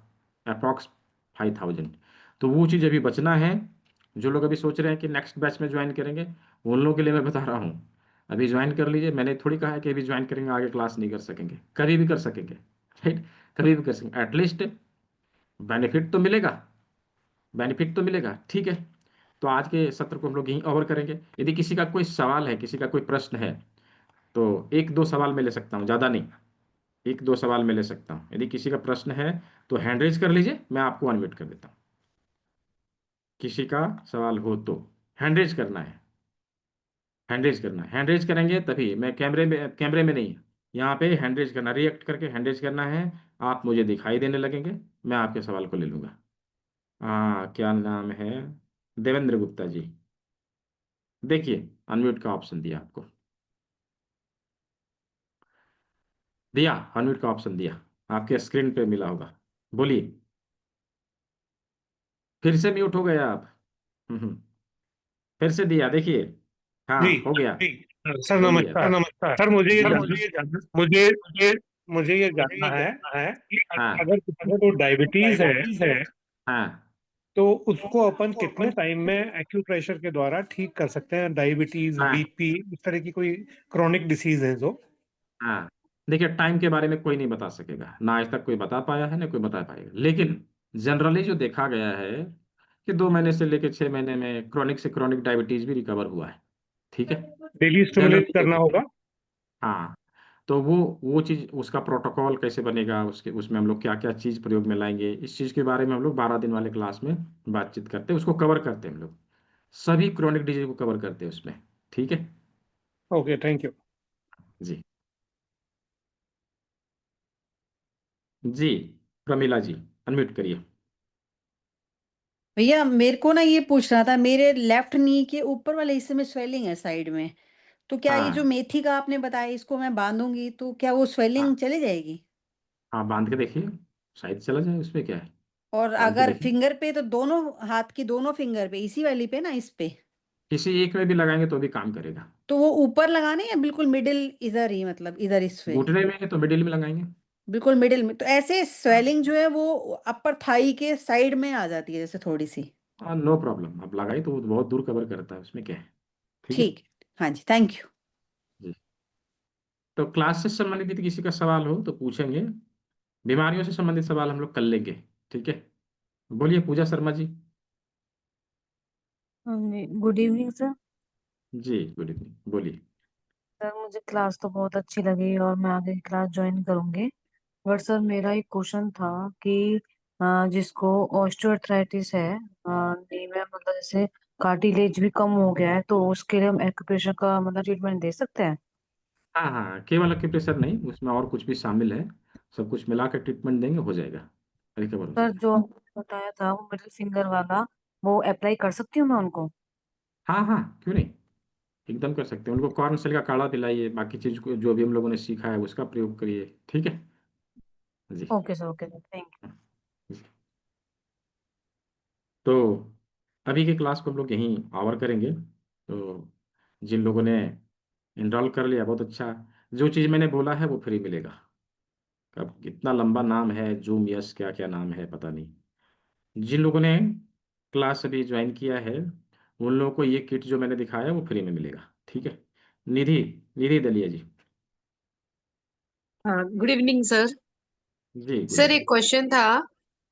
अप्रॉक्स 5000। तो वो चीज़ अभी बचना है। जो लोग अभी सोच रहे हैं कि नेक्स्ट बैच में ज्वाइन करेंगे, उन लोगों के लिए मैं बता रहा हूँ, अभी ज्वाइन कर लीजिए। मैंने थोड़ी कहा है कि अभी ज्वाइन करेंगे आगे क्लास नहीं कर सकेंगे, कभी भी कर सकेंगे, राइट, कभी भी कर सकेंगे। एटलीस्ट बेनिफिट तो मिलेगा, बेनिफिट तो मिलेगा, ठीक है। तो आज के सत्र को हम लोग यहीं ओवर करेंगे। यदि किसी का कोई सवाल है, किसी का कोई प्रश्न है, तो एक दो सवाल मैं ले सकता हूँ, ज़्यादा नहीं, एक दो सवाल मैं ले सकता हूँ। यदि किसी का प्रश्न है तो हैंड रेज कर लीजिए, मैं आपको अनम्यूट कर देता हूँ। किसी का सवाल हो तो हैंड रेज करना है, हैंड रेज करना है। हैंड रेज करेंगे तभी, मैं कैमरे में नहीं, यहाँ पे हैंड रेज करना, रिएक्ट करके हैंड रेज करना है। आप मुझे दिखाई देने लगेंगे, मैं आपके सवाल को ले लूँगा। हाँ, क्या नाम है? देवेंद्र गुप्ता जी। देखिए, अनम्यूट का ऑप्शन दिया आपको, दिया, अनम्यूट का ऑप्शन दिया, आपके स्क्रीन पे मिला होगा। बोलिए। फिर से म्यूट हो गए आप। फिर से दिया, देखिए, जी हाँ, हो गया। जी सर, बोलिए। नमस्कार। नमस्कार सर, मुझे ये जी जानना मुझे मुझे मुझे ये जानना है कि हाँ अगर किसी को डायबिटीज है हाँ तो उसको अपन कितने टाइम में एक्यूप्रेशर के द्वारा ठीक कर सकते हैं? डायबिटीज, हाँ बीपी, इस तरह की कोई क्रॉनिक डिसीज है जो। हाँ। देखिए, टाइम के बारे में कोई नहीं बता सकेगा, ना आज तक कोई बता पाया है ना कोई बता पाएगा, लेकिन जनरली जो देखा गया है कि 2 महीने से लेकर 6 महीने में क्रोनिक से क्रोनिक डायबिटीज भी रिकवर हुआ है, ठीक है, डेली स्टिमुलेट जनरली करना देखा। होगा। हाँ, तो वो चीज़, उसका प्रोटोकॉल कैसे बनेगा, उसके उसमें हम लोग क्या क्या चीज़ प्रयोग में लाएंगे, इस चीज़ के बारे में हम लोग 12 दिन वाले क्लास में बातचीत करते हैं, उसको कवर करते हैं हम लोग, सभी क्रोनिक डिजीज को कवर करते हैं उसमें, ठीक है। Okay, thank you. जी जी, प्रमिला जी, अनम्यूट करिए। भैया मेरे को ना ये पूछना था, मेरे लेफ्ट नी के ऊपर वाले हिस्से में स्वेलिंग है साइड में, तो क्या ये जो हाँ मेथी का आपने बताया इसको मैं बांधूंगी तो क्या वो हाँ स्वेलिंग चली जाएगी? हाँ, बांध के देखिए, शायद चला जाए, उसमें क्या है, और बांध के अगर देखिए। फिंगर पे तो दोनों हाथ की दोनों फिंगर पे, इसी वाली पे ना, इस पे, किसी एक में भी लगाएंगे तो भी काम करेगा। तो वो ऊपर लगाने या बिल्कुल मिडिल इधर ही, मतलब इधर इस पे? घुटने में है तो मिडिल में लगाएंगे। बिल्कुल मिडिल में, तो ऐसे हाँ स्वेलिंग जो है वो अपर थाई के साइड में आ जाती है जैसे थोड़ी सी। हाँ, नो प्रॉब्लम, आप लगाइए तो वो बहुत दूर कवर करता है, उसमें क्या है, ठीक है। ठीक है, हाँ जी, थैंक यू। जी, तो क्लास से संबंधित यदि किसी का सवाल हो तो पूछेंगे, बीमारियों से संबंधित सवाल हम लोग कर लेंगे, ठीक है। बोलिए Pooja Sharma ji. Good evening sir. जी, गुड इवनिंग, बोलिए। सर मुझे क्लास तो बहुत अच्छी लगी और मैं आगे की क्लास ज्वाइन करूंगी। बट सर मेरा एक क्वेश्चन था कि जिसको ऑस्टियोआर्थराइटिस है, नी में मतलब जैसे कार्टिलेज भी कम हो गया है, तो उसके लिए हम एक्यूप्रेशर का मतलब ट्रीटमेंट दे सकते हैं? हाँ हाँ, केवल एक्यूप्रेशर नहीं, उसमें और कुछ भी शामिल है, सब कुछ मिला कर ट्रीटमेंट देंगे, हो जाएगा, रिकवर हो सर जाएगा। जो आपने बताया था वो मिडिल फिंगर वाला, वो अप्लाई कर सकती हूँ मैं उनको? हाँ हाँ, क्यों नहीं, एकदम कर सकते हैं। उनको कॉर्न सेल का काढ़ा पिलाइए, बाकी चीज को जो भी हम लोगों ने सीखा है उसका प्रयोग करिए, ठीक है। जी okay sir, okay sir, thank हाँ, जी। तो अभी की क्लास को हम लोग यहीं आवर करेंगे। तो जिन लोगों ने इनरोल कर लिया, बहुत अच्छा, जो चीज़ मैंने बोला है वो फ्री मिलेगा। अब इतना लंबा नाम है, जूम यस क्या क्या नाम है पता नहीं। जिन लोगों ने क्लास अभी ज्वाइन किया है उन लोगों को ये किट जो मैंने दिखाया है वो फ्री में मिलेगा, ठीक है। निधि, निधि दलिया जी। हाँ, गुड इवनिंग सर। जी, गुड सर एक इवनिंग। क्वेश्चन था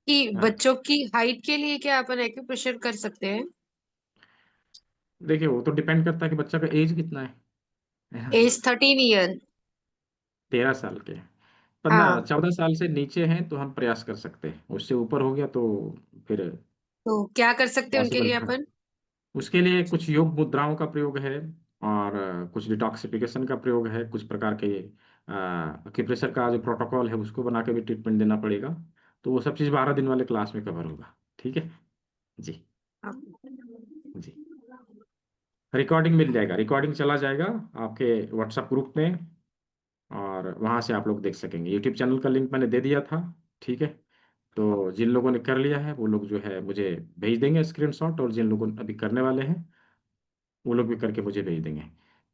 कि हाँ, बच्चों की हाइट के लिए क्या अपन एक्यूप्रेशर कर सकते हैं? देखिए वो तो डिपेंड करता है कि बच्चा का एज कितना है ना? As 13 year. 13 साल के, 15 हाँ, 14 साल से नीचे हैं तो हम प्रयास कर सकते हैं, उससे ऊपर हो गया तो फिर तो क्या कर सकते हैं उनके पॉसिबल लिए है। अपन? उसके लिए कुछ योग मुद्राओं का प्रयोग है, और कुछ डिटॉक्सिफिकेशन का प्रयोग है, कुछ प्रकार के एक्यूप्रेशर का जो प्रोटोकॉल है उसको बना के भी ट्रीटमेंट देना पड़ेगा। तो वो सब चीज़ 12 दिन वाले क्लास में कवर होगा, ठीक है। जी जी, रिकॉर्डिंग मिल जाएगा, रिकॉर्डिंग चला जाएगा आपके व्हाट्सएप ग्रुप में, और वहाँ से आप लोग देख सकेंगे। यूट्यूब चैनल का लिंक मैंने दे दिया था, ठीक है। तो जिन लोगों ने कर लिया है वो लोग जो है मुझे भेज देंगे स्क्रीनशॉट, और जिन लोगों ने अभी करने वाले हैं वो लोग भी करके मुझे भेज देंगे।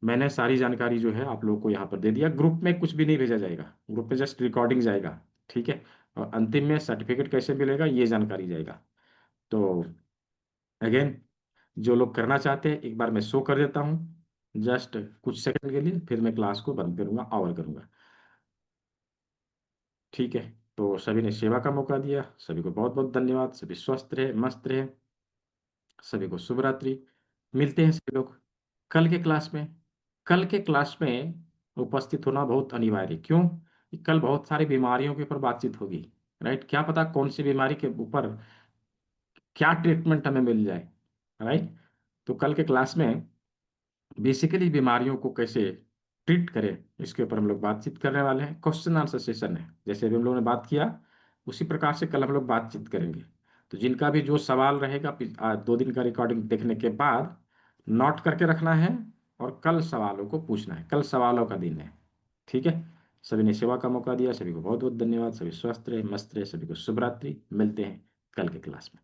मैंने सारी जानकारी जो है आप लोगों को यहाँ पर दे दिया। ग्रुप में कुछ भी नहीं भेजा जाएगा, ग्रुप में जस्ट रिकॉर्डिंग जाएगा, ठीक है। और अंतिम में सर्टिफिकेट कैसे मिलेगा ये जानकारी जाएगा। तो अगेन जो लोग करना चाहते हैं एक बार मैं शो कर देता हूँ जस्ट कुछ सेकंड के लिए, फिर मैं क्लास को बंद करूंगा, ओवर करूंगा, ठीक है। तो सभी ने सेवा का मौका दिया, सभी को बहुत बहुत धन्यवाद। सभी स्वस्थ रहे, मस्त रहे, सभी को शुभ रात्रि। मिलते हैं सभी लोग कल के क्लास में। कल के क्लास में उपस्थित होना बहुत अनिवार्य है। क्यों? कि कल बहुत सारी बीमारियों के ऊपर बातचीत होगी, राइट। क्या पता कौन सी बीमारी के ऊपर क्या ट्रीटमेंट हमें मिल जाए, राइट। तो कल के क्लास में बेसिकली बीमारियों को कैसे ट्रीट करें इसके ऊपर हम लोग बातचीत करने वाले हैं। क्वेश्चन आंसर सेशन है, जैसे अभी हम लोगों ने बात किया उसी प्रकार से कल हम लोग बातचीत करेंगे। तो जिनका भी जो सवाल रहेगा 2 दिन का रिकॉर्डिंग देखने के बाद नोट करके रखना है और कल सवालों को पूछना है। कल सवालों का दिन है, ठीक है। सभी ने सेवा का मौका दिया, सभी को बहुत बहुत धन्यवाद। सभी स्वस्थ रहे, मस्त रहे, सभी को शुभ रात्रि। मिलते हैं कल के क्लास में।